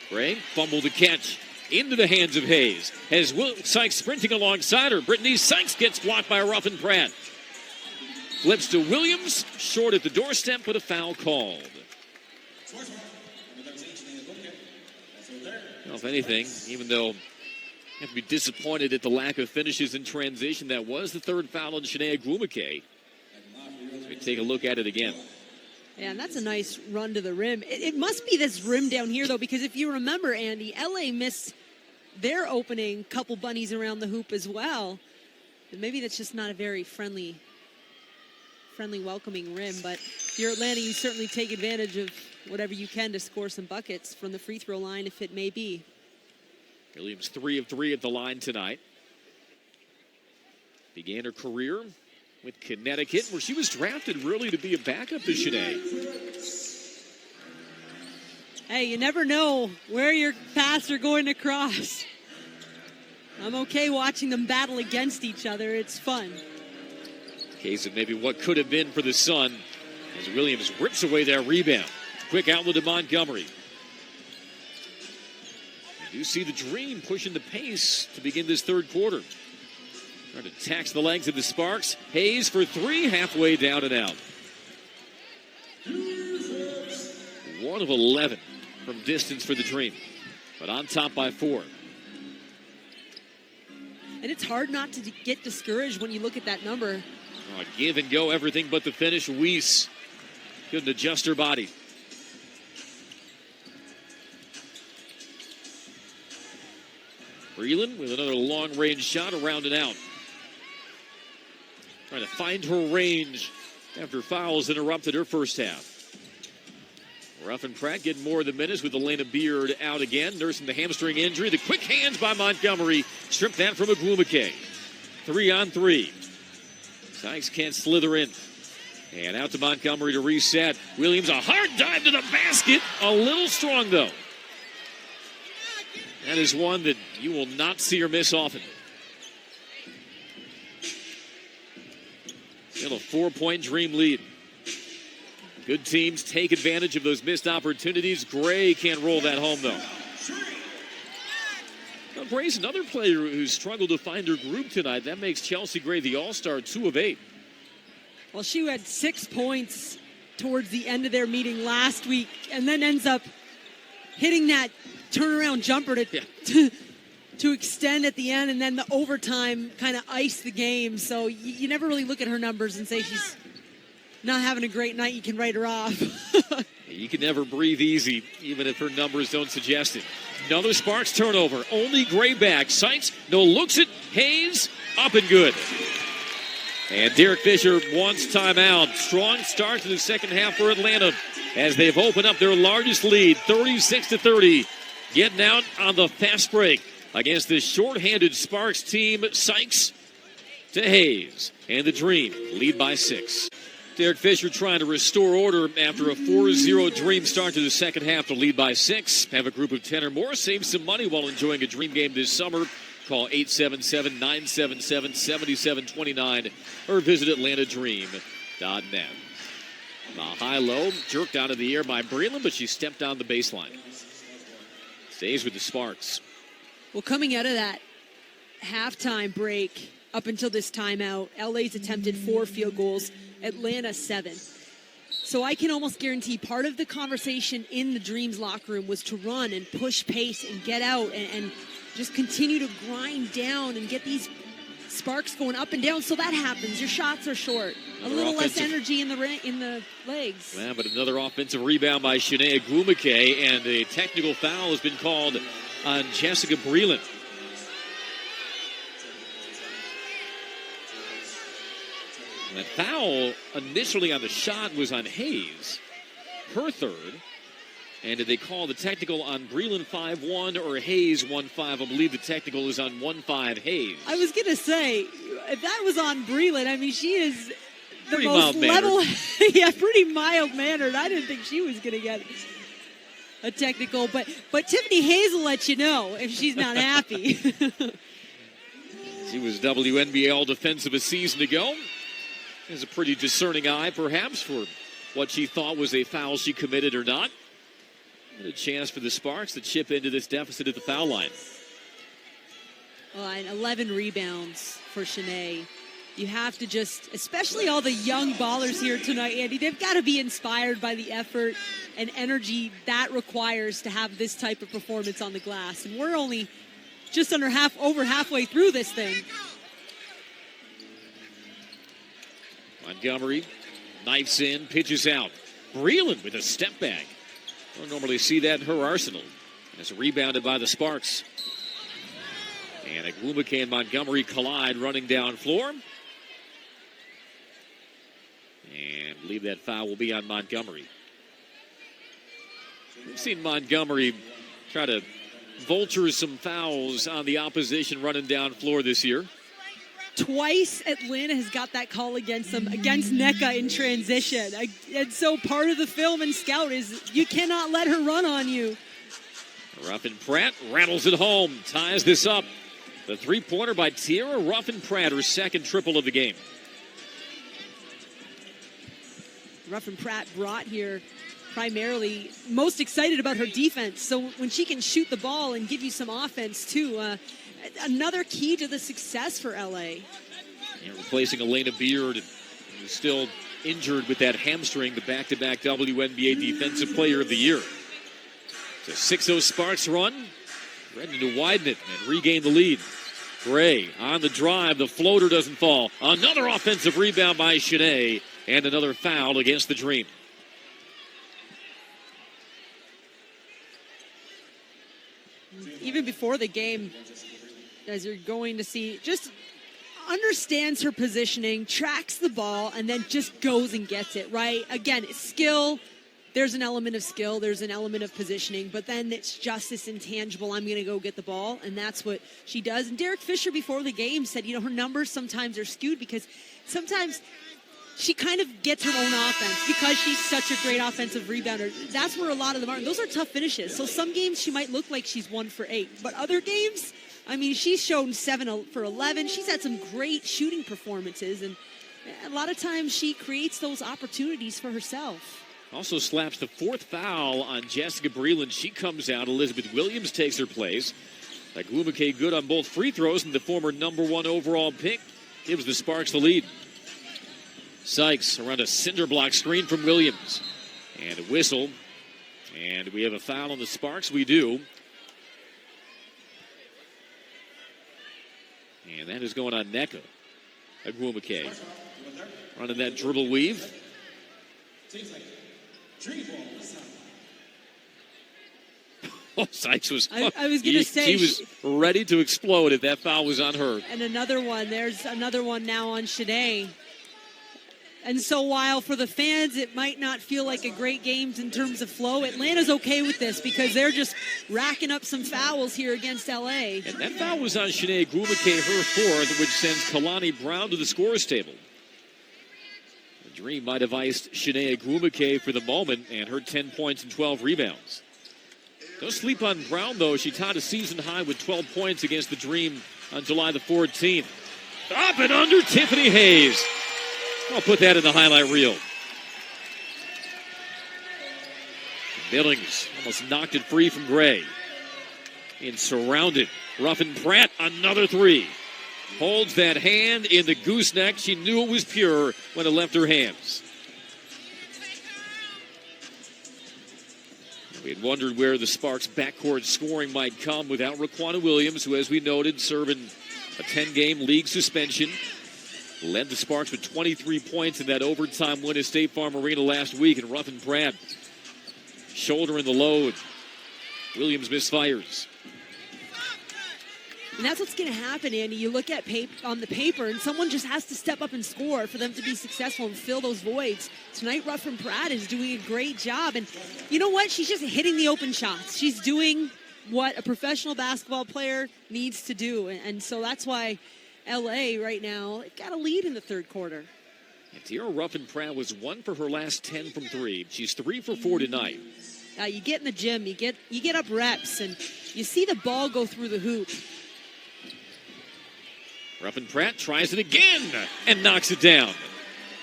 Gray fumbled the catch into the hands of Hayes. As Sykes sprinting alongside her. Brittany Sykes gets blocked by Ruffin Pratt. Flips to Williams, short at the doorstep, but a foul called. Well, if anything, even though you have to be disappointed at the lack of finishes in transition, that was the third foul on Shanae Agwumike. As we take a look at it again. Yeah, and that's a nice run to the rim. It must be this rim down here, though, because if you remember, Andy, LA missed their opening couple bunnies around the hoop as well. And maybe that's just not a very friendly, welcoming rim. But if you're Atlanta, you certainly take advantage of whatever you can to score some buckets from the free throw line, if it may be. Williams 3 of 3 at the line tonight. Began her career with Connecticut, where she was drafted really to be a backup to Shanae. Hey, you never know where your paths are going to cross. I'm okay watching them battle against each other. It's fun. Case of maybe what could have been for the Sun as Williams rips away that rebound. Quick outlet to Montgomery. You do see the Dream pushing the pace to begin this third quarter. Trying to tax the legs of the Sparks. Hayes for 3, halfway down and out. 1 of 11 from distance for the Dream, but on top by 4. And it's hard not to get discouraged when you look at that number. Give and go, everything but the finish. Weiss couldn't adjust her body. Breland with another long-range shot around and out. Trying to find her range after fouls interrupted her first half. Ruffin Pratt getting more of the minutes with Elena Beard out again, nursing the hamstring injury. The quick hands by Montgomery stripped that from Agwumike. 3 on 3. Sykes can't slither in. And out to Montgomery to reset. Williams, a hard dive to the basket. A little strong, though. That is one that you will not see her miss often. Still a 4-point Dream lead. Good teams take advantage of those missed opportunities. Gray can't roll that home, though. Now, Gray's another player who's struggled to find her group tonight. That makes Chelsea Gray the all-star, 2 of 8. Well, she had 6 points towards the end of their meeting last week and then ends up hitting that turnaround jumper to extend at the end, and then the overtime kind of iced the game. So you never really look at her numbers and say she's not having a great night. You can write her off. You can never breathe easy, even if her numbers don't suggest it. Another Sparks turnover. Only Gray back. Sykes, no looks it. Hayes, up and good. And Derek Fisher wants timeout. Strong start to the second half for Atlanta as they've opened up their largest lead, 36-30. Getting out on the fast break against this short-handed Sparks team. Sykes to Hayes. And the Dream lead by 6. Derek Fisher trying to restore order after a 4-0 Dream start to the second half to lead by 6. Have a group of 10 or more. Save some money while enjoying a Dream game this summer. Call 877-977-7729 or visit AtlantaDream.net. The high-low jerked out of the air by Breland, but she stepped on the baseline. Stays with the Sparks. Well, coming out of that halftime break up until this timeout, LA's attempted 4 field goals, Atlanta 7. So I can almost guarantee part of the conversation in the Dreams locker room was to run and push pace and get out and just continue to grind down and get these sparks going up and down. So that happens. Your shots are short. A little less energy in the legs. Yeah, but another offensive rebound by Shanae Agumake, and a technical foul has been called on Jessica Breland. That foul initially on the shot was on Hayes, her third. And did they call the technical on Breland 5-1 or Hayes 1-5? I believe the technical is on 1-5 Hayes. I was going to say, if that was on Breland, I mean, she is the Pretty most level. mild-mannered. Yeah, pretty mild-mannered. I didn't think she was going to get a technical. But Tiffany Hayes will let you know if she's not happy. She was WNBA All-Defensive a season ago. Has a pretty discerning eye, perhaps, for what she thought was a foul she committed or not. And a chance for the Sparks to chip into this deficit at the foul line. And 11 rebounds for Shanae. You have to just, especially all the young ballers here tonight, Andy, they've got to be inspired by the effort and energy that requires to have this type of performance on the glass. And we're only just over halfway through this thing. Montgomery knifes in, pitches out. Breland with a step back. Don't normally see that in her arsenal. It's rebounded by the Sparks. And Agumake and Montgomery collide running down floor. And I believe that foul will be on Montgomery. We've seen Montgomery try to vulture some fouls on the opposition running down floor this year. Twice Atlanta has got that call against them, against NECA in transition. And so part of the film and scout is you cannot let her run on you. Ruffin-Pratt rattles it home, ties this up. The three-pointer by Tierra Ruffin-Pratt, her second triple of the game. Ruffin-Pratt brought here primarily most excited about her defense. So when she can shoot the ball and give you some offense too, another key to the success for LA. And replacing Elena Beard, who's still injured with that hamstring, the back-to-back WNBA Defensive Player of the Year. It's a 6-0 Sparks run, ready to widen it and regain the lead. Gray on the drive, the floater doesn't fall. Another offensive rebound by Shanae, and another foul against the Dream. Even before the game, as you're going to see, just understands her positioning, tracks the ball, and then just goes and gets it, right? Again, it's skill. There's an element of skill. There's an element of positioning. But then it's just this intangible, I'm going to go get the ball, and that's what she does. And Derek Fisher, before the game, said, her numbers sometimes are skewed because sometimes she kind of gets her own offense because she's such a great offensive rebounder. That's where a lot of them are. And those are tough finishes. So some games she might look like she's 1 for 8. But other games, I mean, she's shown 7 for 11. She's had some great shooting performances. And a lot of times she creates those opportunities for herself. Also slaps the fourth foul on Jessica Breland. She comes out. Elizabeth Williams takes her place. Agumake good on both free throws, and the former #1 overall pick gives the Sparks the lead. Sykes around a cinder block screen from Williams. And a whistle. And we have a foul on the Sparks. We do. And that is going on NECA. Agumake running that dribble weave. Oh, Sykes was. I was going to say. He was ready to explode if that foul was on her. And another one. There's another one now on Shanae. And so while for the fans it might not feel like a great game in terms of flow, Atlanta's okay with this because they're just racking up some fouls here against LA. And that foul was on Shanae Agumake, her fourth, which sends Kalani Brown to the scorers table. The Dream might have iced Shanae Agumake for the moment, and her 10 points and 12 rebounds. Don't sleep on Brown, though. She tied a season high with 12 points against the Dream on July the 14th. Up and under Tiffany Hayes. I'll put that in the highlight reel. Billings almost knocked it free from Gray. And surrounded. Ruffin-Pratt, another three. Holds that hand in the gooseneck. She knew it was pure when it left her hands. We had wondered where the Sparks backcourt scoring might come without Raquana Williams, who, as we noted, serving a 10-game league suspension. Led the Sparks with 23 points in that overtime win at State Farm Arena last week. And Ruffin Pratt shouldering the load. Williams misfires. And that's what's going to happen, Andy. You look at on the paper, and someone just has to step up and score for them to be successful and fill those voids. Tonight, Ruffin Pratt is doing a great job. And you know what? She's just hitting the open shots. She's doing what a professional basketball player needs to do. And so that's why L.A. right now got a lead in the third quarter. And Tiara Ruffin Pratt was 1 for her last 10 from 3. She's 3 for 4 tonight. You get in the gym, you get up reps, and you see the ball go through the hoop. Ruffin Pratt tries it again and knocks it down.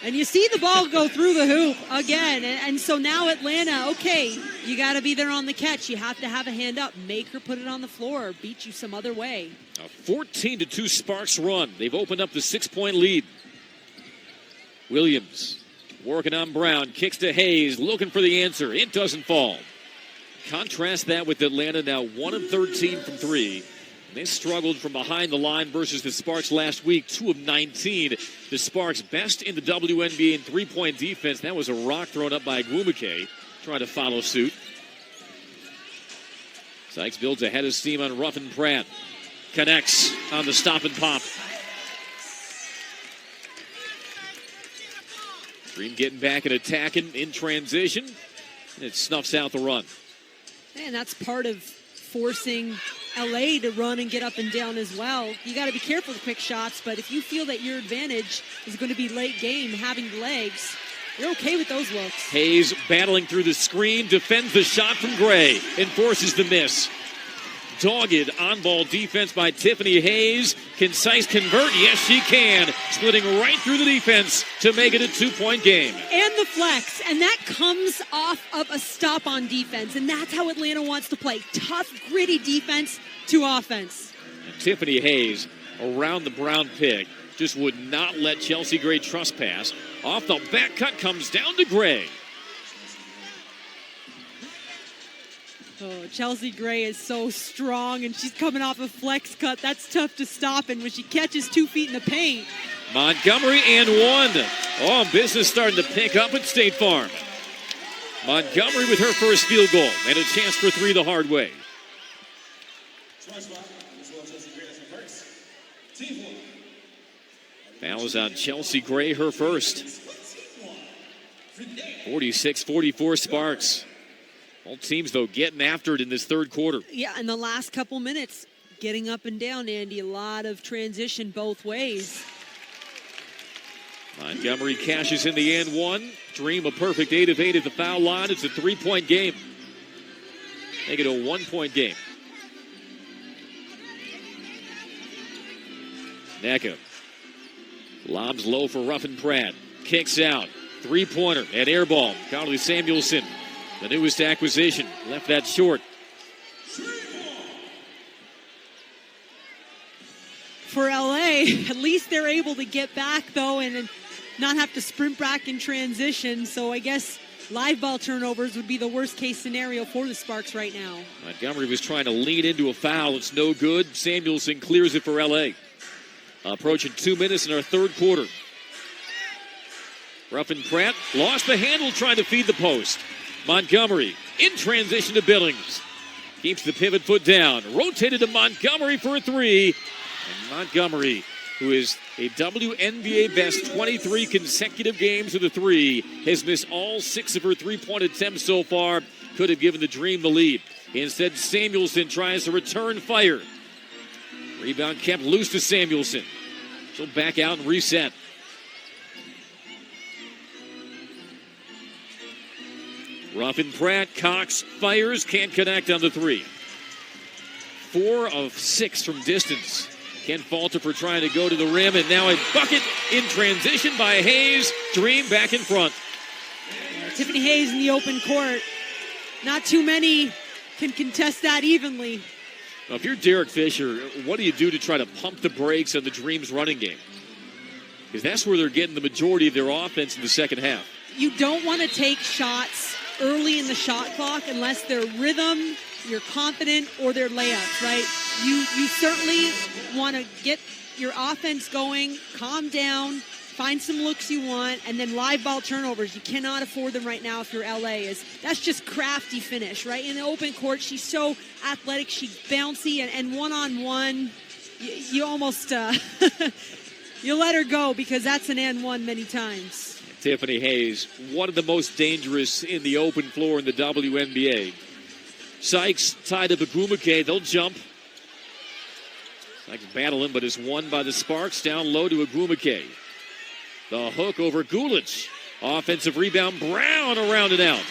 And you see the ball go through the hoop again. And so now Atlanta, okay, you got to be there on the catch. You have to have a hand up. Make her put it on the floor. Beat you some other way. A 14-2 Sparks run. They've opened up the 6-point lead. Williams working on Brown. Kicks to Hayes. Looking for the answer. It doesn't fall. Contrast that with Atlanta now 1 of 13 from 3. They struggled from behind the line versus the Sparks last week, 2 of 19. The Sparks best in the WNBA in three-point defense. That was a rock thrown up by Gwumake, trying to follow suit. Sykes builds a head of steam on Ruffin Pratt. Connects on the stop and pop. Dream getting back and attacking in transition. And it snuffs out the run. And that's part of forcing LA to run and get up and down as well. You got to be careful with quick shots, but if you feel that your advantage is going to be late game, having legs, you're okay with those looks. Hayes battling through the screen, defends the shot from Gray, and forces the miss. Dogged on-ball defense by Tiffany Hayes. Can Sykes convert? Yes, she can. Splitting right through the defense to make it a 2-point game. And the flex, and that comes off of a stop on defense, and that's how Atlanta wants to play. Tough, gritty defense to offense. And Tiffany Hayes around the Brown pick. Just would not let Chelsea Gray trespass. Off the back cut, comes down to Gray. Oh, Chelsea Gray is so strong, and she's coming off a flex cut. That's tough to stop, and when she catches 2 feet in the paint. Montgomery and 1. Oh, business starting to pick up at State Farm. Montgomery with her first field goal, and a chance for 3 the hard way. Fouls on Chelsea Gray, her first. 46-44 Sparks. Both teams, though, getting after it in this third quarter. Yeah, in the last couple minutes, getting up and down, Andy. A lot of transition both ways. Montgomery cashes in the and 1. Dream a perfect 8 of 8 at the foul line. It's a 3-point game. Make it a 1-point game. Nneka lobs low for Ruffin Pratt. Kicks out. 3-pointer and air ball. Carly Samuelson, the newest acquisition, left that short. For LA, at least they're able to get back, though, and not have to sprint back in transition. So I guess live ball turnovers would be the worst case scenario for the Sparks right now. Montgomery was trying to lean into a foul. It's no good. Samuelson clears it for LA. Approaching 2 minutes in our third quarter. Ruffin Pratt lost the handle trying to feed the post. Montgomery in transition to Billings. Keeps the pivot foot down. Rotated to Montgomery for a 3. And Montgomery, who is a WNBA best 23 consecutive games with a 3, has missed all 6 of her 3-point attempts so far. Could have given the Dream the lead. Instead, Samuelson tries to return fire. Rebound kept loose to Samuelson. She'll back out and reset. Ruffin Pratt, Cox fires, can't connect on the 3. 4 of 6 from distance. Ken Falter trying to go to the rim, and now a bucket in transition by Hayes. Dream back in front. Tiffany Hayes in the open court. Not too many can contest that evenly. Now, if you're Derek Fisher, what do you do to try to pump the brakes on the Dream's running game? Because that's where they're getting the majority of their offense in the second half. You don't want to take shots early in the shot clock unless they're rhythm, you're confident, or they're layups, right? You certainly want to get your offense going, calm down, find some looks you want, and then live ball turnovers. You cannot afford them right now if you're LA. That's just crafty finish, right? In the open court, she's so athletic, she's bouncy, and one-on-one, you almost you let her go because that's an and one many times. Tiffany Hayes, one of the most dangerous in the open floor in the WNBA. Sykes tied up Agumake. They'll jump. Sykes battling, but is won by the Sparks. Down low to Agumake. The hook over Gulich. Offensive rebound. Brown around and out.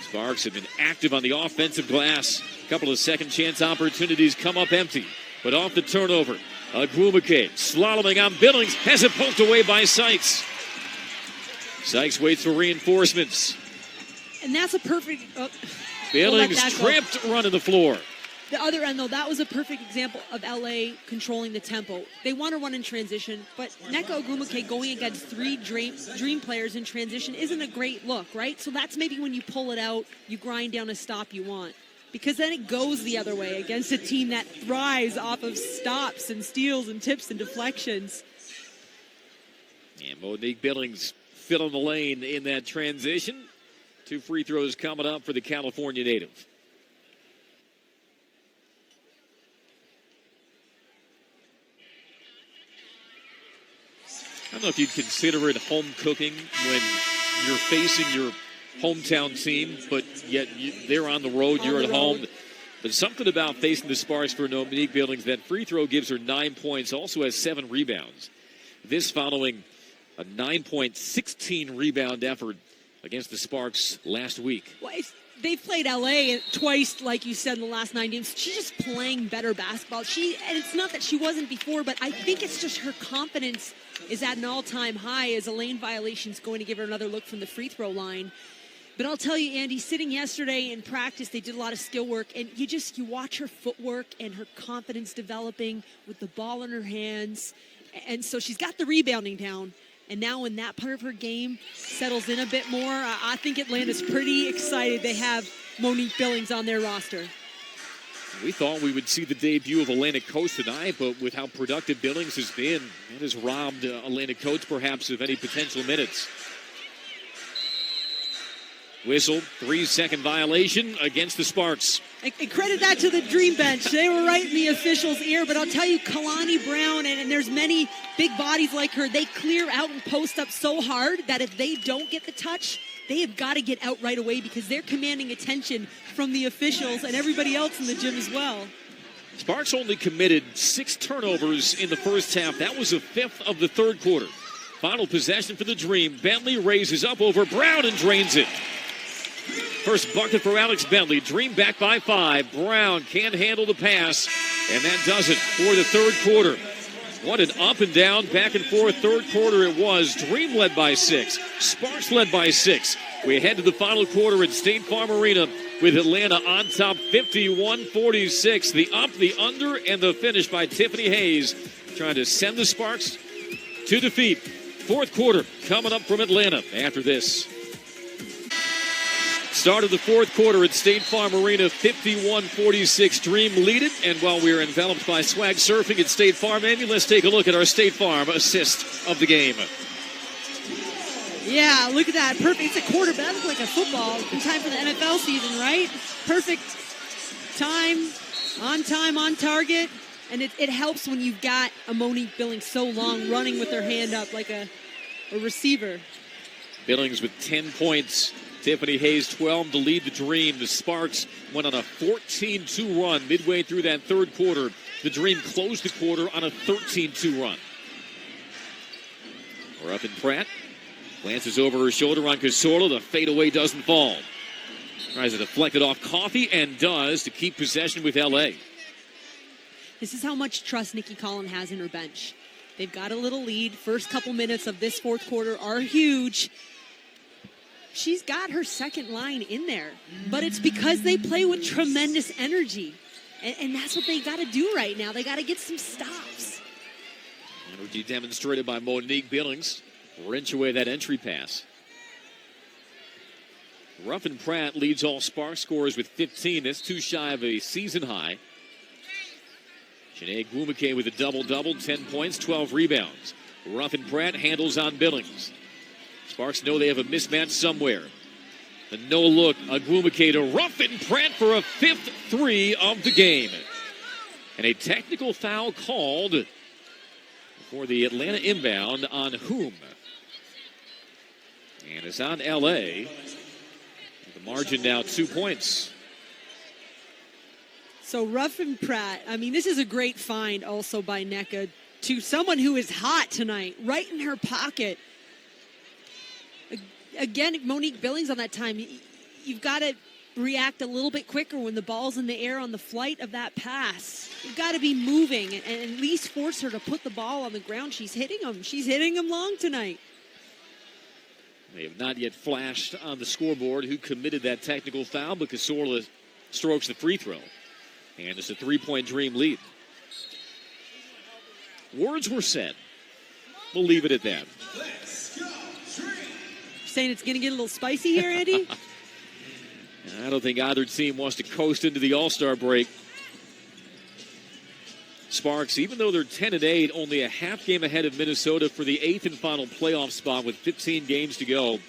Sparks have been active on the offensive glass. A couple of second chance opportunities come up empty. But off the turnover, Agumake slaloming on Billings. Has it poked away by Sykes. Sykes waits for reinforcements. And that's a perfect... Billings tripped running the floor. The other end, though, that was a perfect example of LA controlling the tempo. They want to run in transition, but Nneka Ogwumike going against three dream players in transition isn't a great look, right? So that's maybe when you pull it out, you grind down a stop you want. Because then it goes the other way against a team that thrives off of stops and steals and tips and deflections. And Monique Billings filling the lane in that transition. 2 free throws coming up for the California native. I don't know if you'd consider it home cooking when you're facing your hometown team, but yet they're on the road, you're at home. But something about facing the Sparks for Monique Billings, that free throw gives her 9 points, also has 7 rebounds. This following a 9-point, 16-rebound effort against the Sparks last week. Well, they've played LA twice, like you said, in the last 9 games. She's just playing better basketball. And it's not that she wasn't before, but I think it's just her confidence is at an all-time high as a lane violation is going to give her another look from the free throw line. But I'll tell you, Andy, sitting yesterday in practice, they did a lot of skill work, and you watch her footwork and her confidence developing with the ball in her hands. And so she's got the rebounding down. And now when that part of her game settles in a bit more, I think Atlanta's pretty excited they have Monique Billings on their roster. We thought we would see the debut of Atlantic Coast tonight, but with how productive Billings has been, that has robbed Atlantic Coast perhaps of any potential minutes. Whistle, 3-second violation against the Sparks. And credit that to the Dream Bench. They were right in the official's ear, but I'll tell you, Kalani Brown, and there's many big bodies like her, they clear out and post up so hard that if they don't get the touch, they have got to get out right away because they're commanding attention from the officials and everybody else in the gym as well. Sparks only committed 6 turnovers in the first half. That was a fifth of the third quarter. Final possession for the Dream. Bentley raises up over Brown and drains it. First bucket for Alex Bentley. Dream back by 5. Brown can't handle the pass, and that does it for the third quarter. What an up and down, back and forth third quarter it was. Dream led by 6. Sparks led by 6. We head to the final quarter at State Farm Arena with Atlanta on top 51-46. The up, the under, and the finish by Tiffany Hayes trying to send the Sparks to defeat. Fourth quarter coming up from Atlanta after this. Start of the fourth quarter at State Farm Arena, 51-46. Dream lead it, and while we are enveloped by swag surfing at State Farm, Amy, let's take a look at our State Farm assist of the game. Yeah, look at that. Perfect. It's a quarter, but that looks like a football. In time for the NFL season, right? Perfect time, on target. And it helps when you've got a Monique Billings so long running with her hand up like a receiver. Billings with 10 points. Tiffany Hayes 12 to lead the Dream. The Sparks went on a 14-2 run midway through that third quarter. The Dream closed the quarter on a 13-2 run. We're up in Pratt. Glances over her shoulder on Cazorla. The fadeaway doesn't fall. Tries to deflect it off Coffey and does to keep possession with L.A. This is how much trust Nikki Collin has in her bench. They've got a little lead. First couple minutes of this fourth quarter are huge. She's got her second line in there, but it's because they play with tremendous energy. And that's what they got to do right now. They got to get some stops. Energy demonstrated by Monique Billings. Wrench away that entry pass. Ruffin Pratt leads all Sparks scorers with 15. That's too shy of a season high. Sinead Gwumake with a double-double, 10 points, 12 rebounds. Ruffin Pratt handles on Billings. Sparks know they have a mismatch somewhere. The no-look, Gwumake to Ruffin Pratt for a 5th three of the game. And a technical foul called for the Atlanta inbound on whom? And it's on L.A. The margin now 2 points. So Ruffin Pratt, I mean, this is a great find also by NECA to someone who is hot tonight, right in her pocket. Again, Monique Billings on that time. You've got to react a little bit quicker when the ball's in the air on the flight of that pass. You've got to be moving and at least force her to put the ball on the ground. She's hitting them. She's hitting them long tonight. They have not yet flashed on the scoreboard who committed that technical foul, but Cazorla strokes the free throw. And it's a 3-point Dream lead. Words were said. We'll leave it at that. Let's go, Dream. Saying it's going to get a little spicy here, Andy? I don't think either team wants to coast into the All-Star break. Sparks, even though they're 10-8, only a half game ahead of Minnesota for the 8th and final playoff spot with 15 games to go.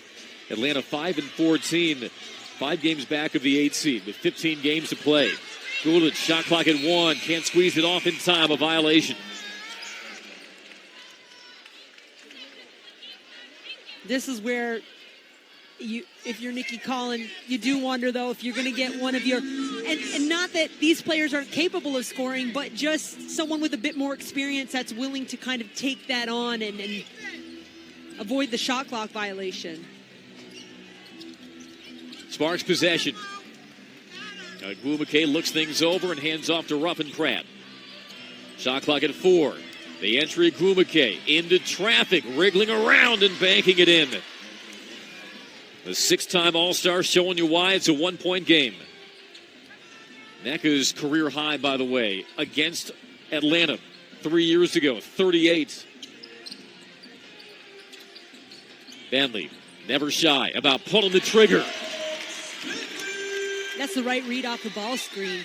Atlanta 5-14, 5 games back of the 8th seed with 15 games to play. Gulic, shot clock at 1, can't squeeze it off in time, a violation. This is where, if you're Nikki Collin, you do wonder, though, if you're going to get one of your... And not that these players aren't capable of scoring, but just someone with a bit more experience that's willing to kind of take that on and avoid the shot clock violation. Sparks possession. Gwumake looks things over and hands off to Ruffin Pratt. Shot clock at 4. The entry, Gwumake into traffic, wriggling around and banking it in. The 6-time All-Star showing you why it's a 1-point game. NECA's career high, by the way, against Atlanta 3 years ago, 38. Bentley, never shy about pulling the trigger. That's the right read off the ball screen.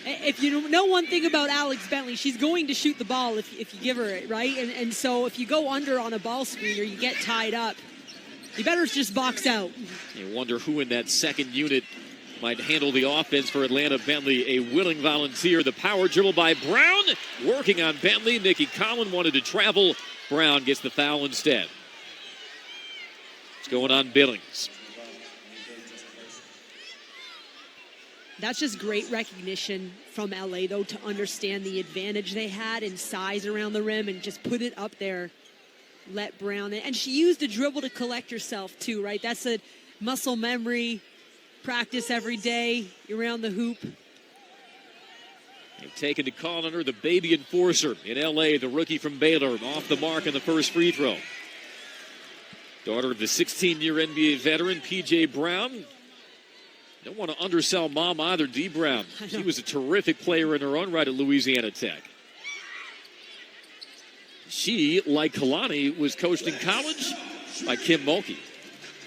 If you know one thing about Alex Bentley, she's going to shoot the ball if you give her it, right? And so if you go under on a ball screen or you get tied up, you better just box out. You wonder who in that second unit might handle the offense for Atlanta. Bentley, a willing volunteer. The power dribble by Brown, working on Bentley. Nikki Collin wanted to travel. Brown gets the foul instead. It's going on Billings. That's just great recognition from LA, though, to understand the advantage they had in size around the rim and just put it up there. Let Brown in. And she used a dribble to collect herself, too, right? That's a muscle memory, practice every day around the hoop. They've taken to calling her the baby enforcer in LA, the rookie from Baylor, off the mark on the first free throw. Daughter of the 16-year NBA veteran, P.J. Brown. Don't want to undersell mom either, Dee Brown. She was a terrific player in her own right at Louisiana Tech. She, like Kalani, was coached in college by Kim Mulkey.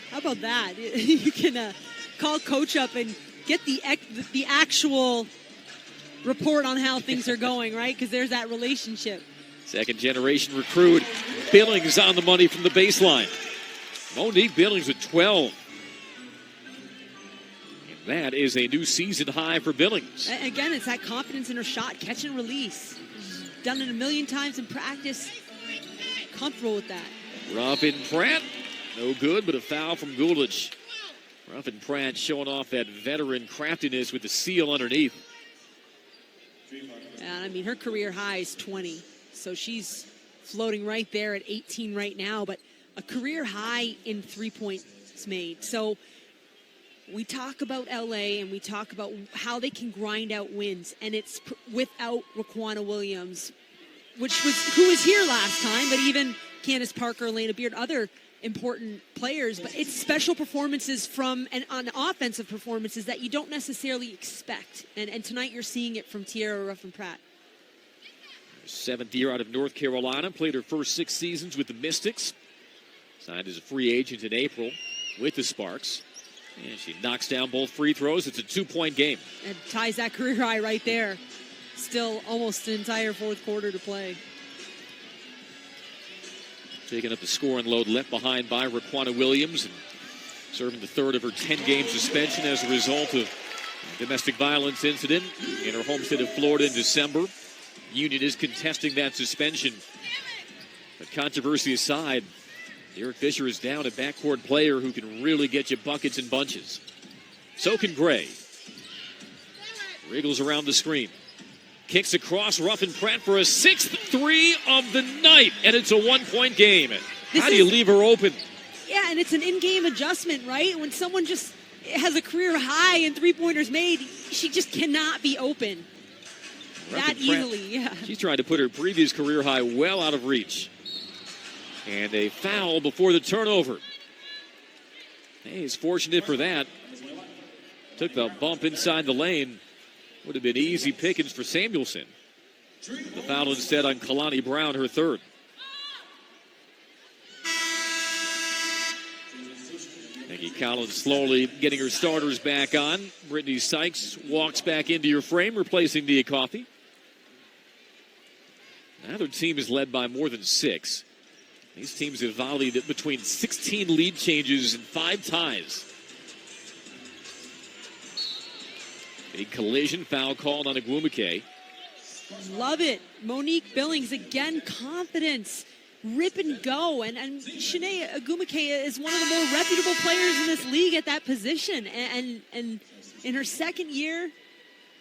How about that? You can call coach up and get the actual report on how things are going, right? Because there's that relationship. Second-generation recruit. Billings on the money from the baseline. Monique Billings with 12. And that is a new season high for Billings. Again, it's that confidence in her shot, catch and release. She's done it a million times in practice. Comfortable with that. Ruffin Pratt, no good, but a foul from Gulic. Ruffin Pratt showing off that veteran craftiness with the seal underneath. And I mean, her career high is 20, so she's floating right there at 18 right now, but a career high in 3 points made. So we talk about LA and we talk about how they can grind out wins, and it's without Raquana Williams, who was here last time, but even Candace Parker, Elena Beard, other important players. But it's special performances and on offensive performances that you don't necessarily expect. And tonight you're seeing it from Tierra Ruffin Pratt. Seventh year out of North Carolina, played her first 6 seasons with the Mystics. Signed as a free agent in April with the Sparks. And she knocks down both free throws. It's a 2-point game. And ties that career high right there. Still almost an entire fourth quarter to play. Taking up the scoring load left behind by Raquana Williams. And serving the third of her 10-game suspension as a result of a domestic violence incident in her home state of Florida in December. Union is contesting that suspension. But controversy aside, Derek Fisher is down a backcourt player who can really get you buckets and bunches. So can Gray. Wriggles around the screen. Kicks across Ruffin Pratt for a 6th three of the night. And it's a 1-point game. How do you leave her open? Yeah, and it's an in-game adjustment, right? When someone just has a career high in three-pointers made, she just cannot be open that easily. Yeah. She's trying to put her previous career high well out of reach. And a foul before the turnover. Hayes fortunate for that. Took the bump inside the lane. Would have been easy pickings for Samuelson. The foul instead on Kalani Brown, her third. Nikki Collins slowly getting her starters back on. Brittany Sykes walks back into your frame, replacing Nia Coffey. Neither team is led by more than 6. These teams have volleyed between 16 lead changes and 5 ties. A collision foul called on Agwumike. Love it. Monique Billings, again, confidence. Rip and go. And Shanae Agwumike is one of the more reputable players in this league at that position. And in her second year,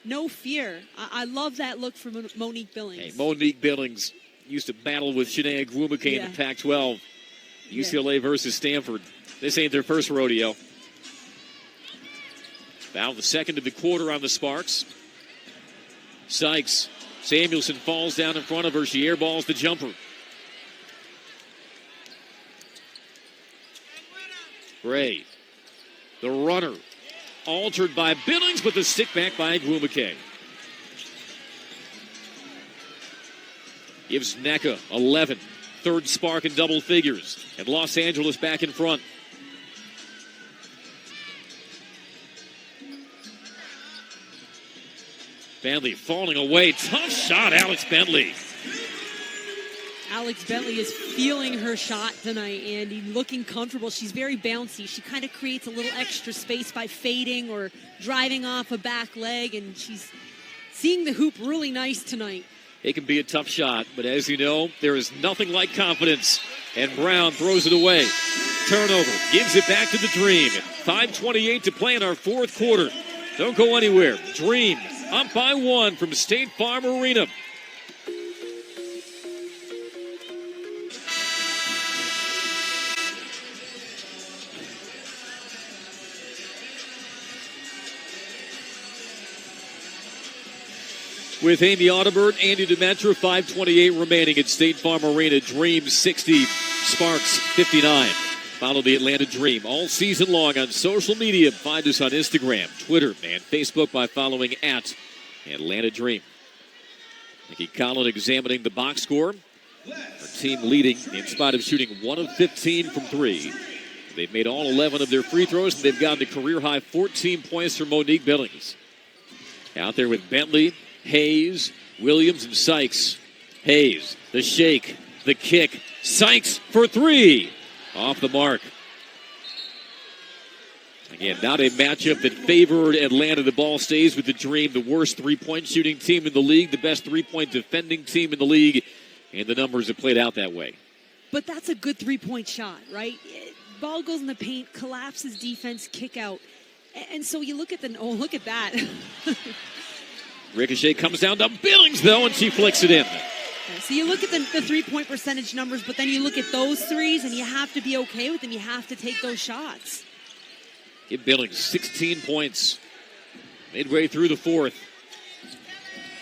no fear. I love that look from Monique Billings. Hey, Monique Billings used to battle with Shanae Agwumike in the Pac-12. UCLA versus Stanford. This ain't their first rodeo. Foul the second of the quarter on the Sparks. Sykes. Samuelson falls down in front of her. She airballs the jumper. Gray. The runner. Altered by Billings, but the stick back by Agwumike. Gives Nneka 11. Third spark in double figures. And Los Angeles back in front. Bentley falling away. Tough shot, Alex Bentley. Alex Bentley is feeling her shot tonight, Andy, looking comfortable. She's very bouncy. She kind of creates a little extra space by fading or driving off a back leg, and she's seeing the hoop really nice tonight. It can be a tough shot, but as you know, there is nothing like confidence. And Brown throws it away. Turnover, gives it back to the Dream. 5:28 to play in our fourth quarter. Don't go anywhere. Dream up by 1 from State Farm Arena. With Amy Audibert, Andy Demetra, 5:28 remaining at State Farm Arena. Dream 60, Sparks 59. Follow the Atlanta Dream all season long on social media. Find us on Instagram, Twitter, and Facebook by following at Atlanta Dream. Nikki Collins examining the box score. Her team leading in spite of shooting 1 of 15 from 3. They've made all 11 of their free throws, and they've gotten a career-high 14 points from Monique Billings. Out there with Bentley, Hayes, Williams, and Sykes. Hayes, the shake, the kick. Sykes for 3. Off the mark. Again, not a matchup that favored Atlanta. The ball stays with the Dream, the worst three-point shooting team in the league, the best three-point defending team in the league, and the numbers have played out that way. But that's a good three-point shot, right? Ball goes in the paint, collapses defense, kick out. And so you look at look at that. Ricochet comes down to Billings, though, and she flicks it in. So you look at the three-point percentage numbers, but then you look at those threes, and you have to be okay with them. You have to take those shots. Give Billings 16 points midway through the fourth.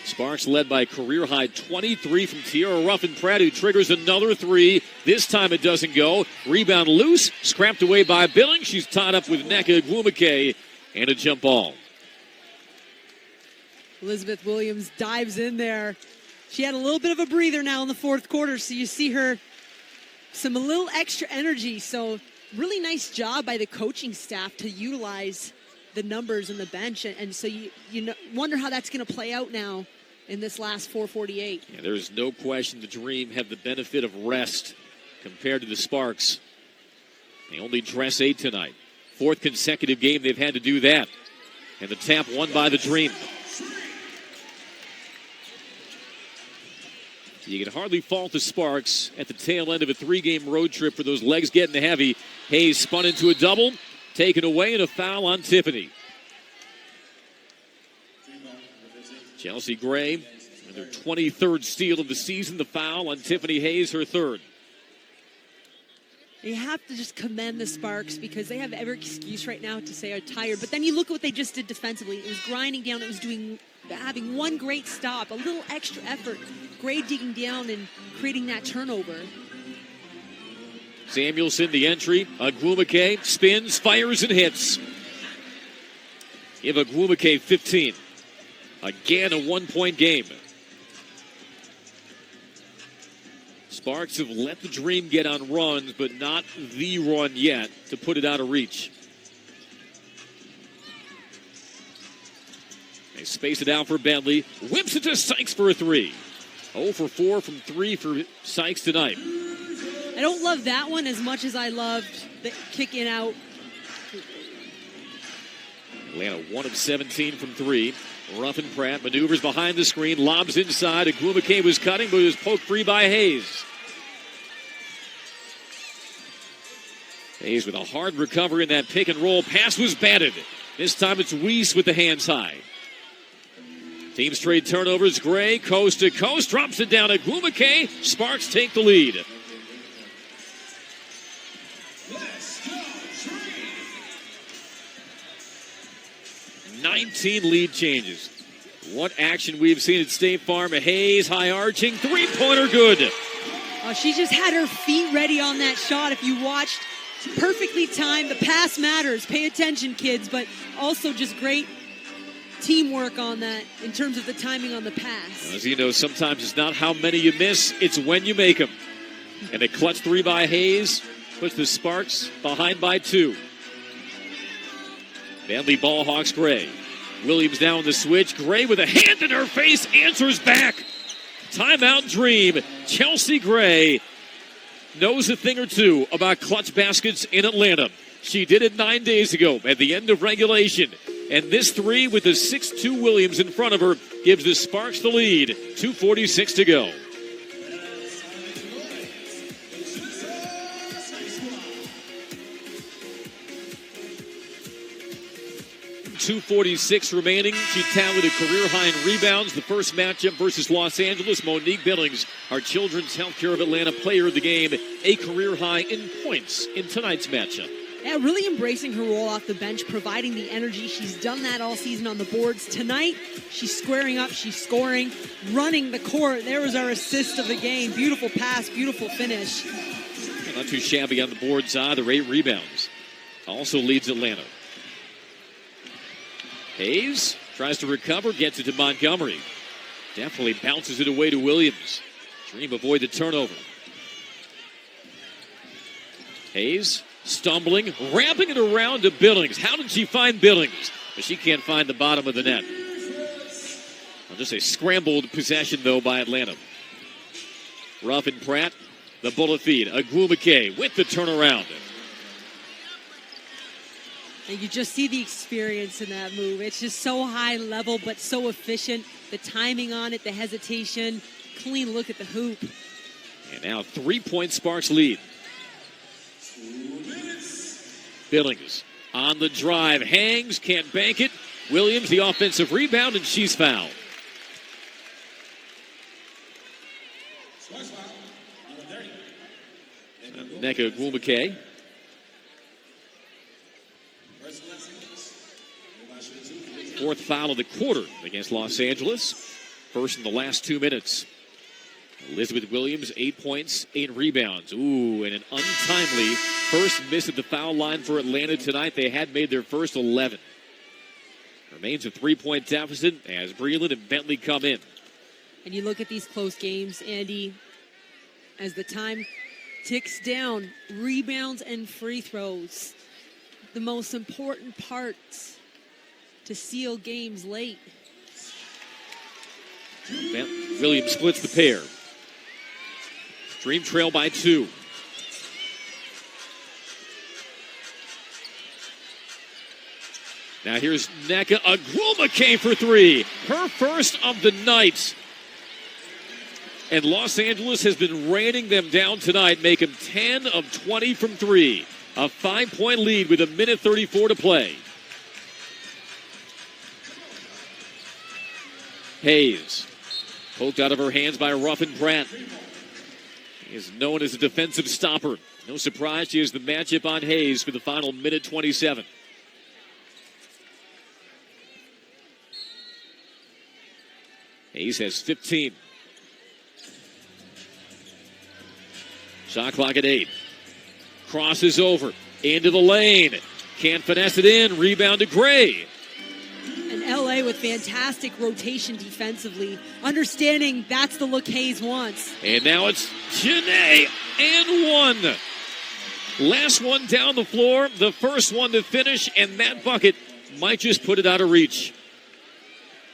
Sparks led by career-high 23 from Tiara Ruffin-Pratt, who triggers another 3. This time it doesn't go. Rebound loose, scrapped away by Billings. She's tied up with Nneka Agwumike, and a jump ball. Elizabeth Williams dives in there. She had a little bit of a breather now in the fourth quarter, so you see her a little extra energy. So really nice job by the coaching staff to utilize the numbers in the bench. And so you wonder how that's going to play out now in this last 4:48. Yeah, there's no question the Dream have the benefit of rest compared to the Sparks. They only dress 8 tonight. Fourth consecutive game they've had to do that. And the tap won by the Dream. You can hardly fault the Sparks at the tail end of a 3-game road trip for those legs getting heavy. Hayes spun into a double, taken away, and a foul on Tiffany. Chelsea Gray, their 23rd steal of the season, the foul on Tiffany Hayes, her third. You have to just commend the Sparks because they have every excuse right now to say are tired. But then you look at what they just did defensively. It was grinding down. It was having one great stop, a little extra effort. Gray digging down and creating that turnover. Samuelson, the entry. Agwumike spins, fires, and hits. Give Agwumike 15. Again, a 1-point game. Sparks have let the Dream get on runs, but not the run yet to put it out of reach. They space it out for Bentley. Whips it to Sykes for a 3. 0 for 4 from 3 for Sykes tonight. I don't love that one as much as I loved the kicking out. Atlanta 1 of 17 from 3. Ruffin Pratt maneuvers behind the screen, lobs inside. Agwumike was cutting, but it was poked free by Hayes. Hayes with a hard recovery in that pick and roll. Pass was batted. This time it's Weiss with the hands high. Teams trade turnovers. Gray, coast to coast, drops it down. Agwumike. Sparks take the lead. Let's go, Dream. 19 lead changes. What action we've seen at State Farm. Hayes, high arching, 3-pointer good. She just had her feet ready on that shot. If you watched, perfectly timed. The pass matters. Pay attention, kids, but also just great teamwork on that in terms of the timing on the pass. As you know, sometimes it's not how many you miss, it's when you make them. And a clutch 3 by Hayes puts the Sparks behind by 2. Bentley ball hawks Gray. Williams down the switch. Gray with a hand in her face, answers back. Timeout Dream. Chelsea Gray knows a thing or two about clutch baskets in Atlanta. She did it 9 days ago at the end of regulation. And this 3 with the 6'2 Williams in front of her gives the Sparks the lead. 2:46 to go. .246 remaining. She tallied a career high in rebounds. The first matchup versus Los Angeles. Monique Billings, our Children's Healthcare of Atlanta player of the game, a career high in points in tonight's matchup. Yeah, really embracing her role off the bench, providing the energy. She's done that all season on the boards. Tonight, she's squaring up, she's scoring, running the court. There was our assist of the game. Beautiful pass, beautiful finish. Not too shabby on the boards either. 8 rebounds. Also leads Atlanta. Hayes tries to recover, gets it to Montgomery. Definitely bounces it away to Williams. Dream avoid the turnover. Hayes stumbling, wrapping it around to Billings. How did she find Billings? But she can't find the bottom of the net. I'll just say scrambled possession, though, by Atlanta. Ruffin Pratt, the bullet feed. Agwumike with the turnaround. And you just see the experience in that move. It's just so high level, but so efficient. The timing on it, the hesitation, clean look at the hoop. And now 3-point Sparks lead. Billings on the drive, hangs, can't bank it. Williams, the offensive rebound, and she's fouled. Nneka Agwumike. Fourth foul of the quarter against Los Angeles. First in the last 2 minutes. Elizabeth Williams, 8 points, 8 rebounds. Ooh, and an untimely first miss at the foul line for Atlanta tonight. They had made their first 11. Remains a 3-point deficit as Breland and Bentley come in. And you look at these close games, Andy, as the time ticks down, rebounds and free throws, the most important parts to seal games late. Williams splits the pair. Dream trail by 2. Now here's Nneka Agwumake for 3. Her first of the night. And Los Angeles has been raining them down tonight, make them 10 of 20 from 3. A 5-point lead with 1:34 to play. Hayes, poked out of her hands by Ruffin Pratt. He is known as a defensive stopper. No surprise she has the matchup on Hayes for the final minute 27. Hayes has 15. Shot clock at 8. Crosses over into the lane. Can't finesse it in. Rebound to Gray. And LA with fantastic rotation defensively, understanding that's the look Hayes wants. And now it's Janae and 1. Last one down the floor, the first one to finish, and that bucket might just put it out of reach.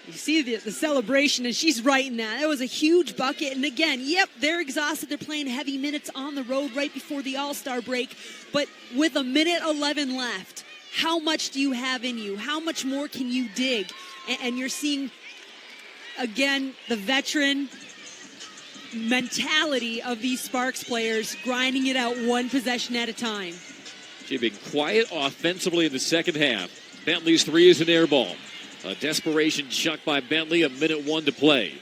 You see the celebration, and she's right in that. That was a huge bucket. And again, yep, they're exhausted. They're playing heavy minutes on the road right before the All-Star break. But with 1:11 left, how much do you have in you? How much more can you dig? And you're seeing, again, the veteran mentality of these Sparks players grinding it out one possession at a time. She's been quiet offensively in the second half. Bentley's 3 is an air ball. A desperation chuck by Bentley, 1:01 to play.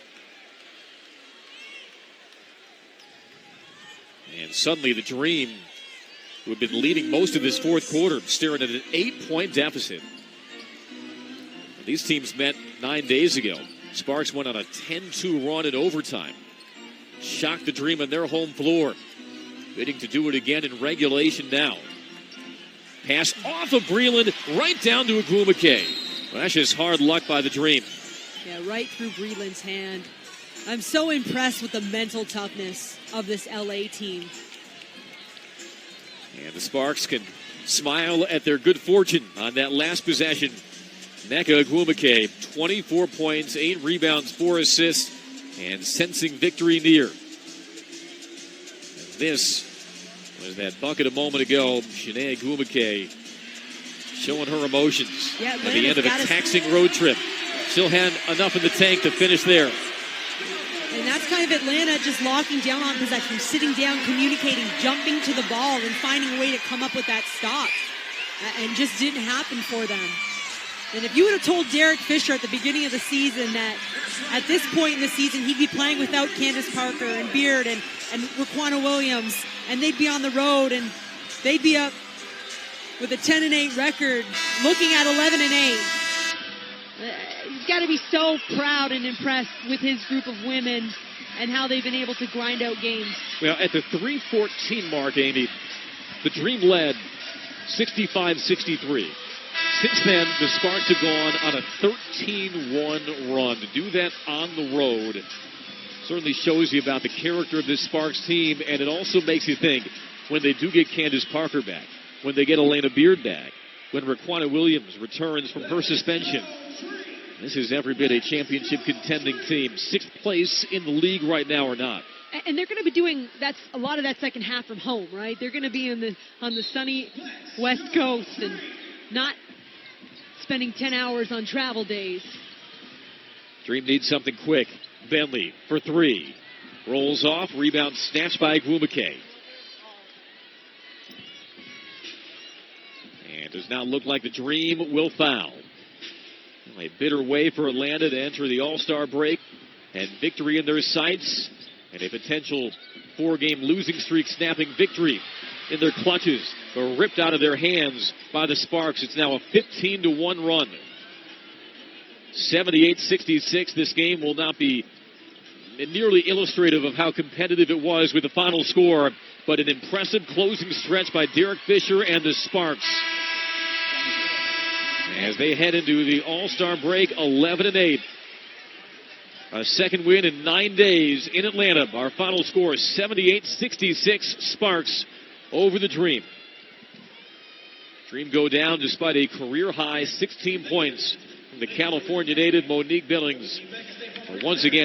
And suddenly the Dream, who have been leading most of this fourth quarter, staring at an 8-point deficit. These teams met 9 days ago. Sparks went on a 10-2 run in overtime. Shocked the Dream on their home floor. Waiting to do it again in regulation now. Pass off of Breland, right down to Agwumake. Well, that's just hard luck by the Dream. Yeah, right through Breland's hand. I'm so impressed with the mental toughness of this LA team. And the Sparks can smile at their good fortune on that last possession. Nneka Agwumake, 24 points, 8 rebounds, 4 assists, and sensing victory near. And this was that bucket a moment ago. Shanae Agwumake showing her emotions at the end of a taxing road trip. She'll have enough in the tank to finish there. And that's kind of Atlanta just locking down on possession, sitting down, communicating, jumping to the ball, and finding a way to come up with that stop. And just didn't happen for them. And if you would have told Derek Fisher at the beginning of the season that at this point in the season he'd be playing without Candace Parker and Beard and Raquana Williams, and they'd be on the road and they'd be up with a 10-8 record, looking at 11-8. He's got to be so proud and impressed with his group of women and how they've been able to grind out games. Well, at the 3:14 mark, Amy, the Dream led 65-63. Since then, the Sparks have gone on a 13-1 run. To do that on the road certainly shows you about the character of this Sparks team, and it also makes you think when they do get Candace Parker back, when they get Elena Beard back, when Raquana Williams returns from her suspension. This is every bit a championship contending team. 6th place in the league right now or not. And they're going to be doing a lot of that second half from home, right? They're going to be on the sunny West Coast and not spending 10 hours on travel days. Dream needs something quick. Bentley for 3. Rolls off. Rebound snatched by Agwumake. And does not look like the Dream will foul. A bitter way for Atlanta to enter the All-Star break. And victory in their sights. And a potential 4-game losing streak snapping victory in their clutches. But ripped out of their hands by the Sparks. It's now a 15-1 run. 78-66. This game will not be nearly illustrative of how competitive it was with the final score. But an impressive closing stretch by Derek Fisher and the Sparks. As they head into the All-Star break, 11-8. A second win in 9 days in Atlanta. Our final score 78-66 Sparks over the Dream. Dream go down despite a career-high 16 points from the California native Monique Billings. Once again,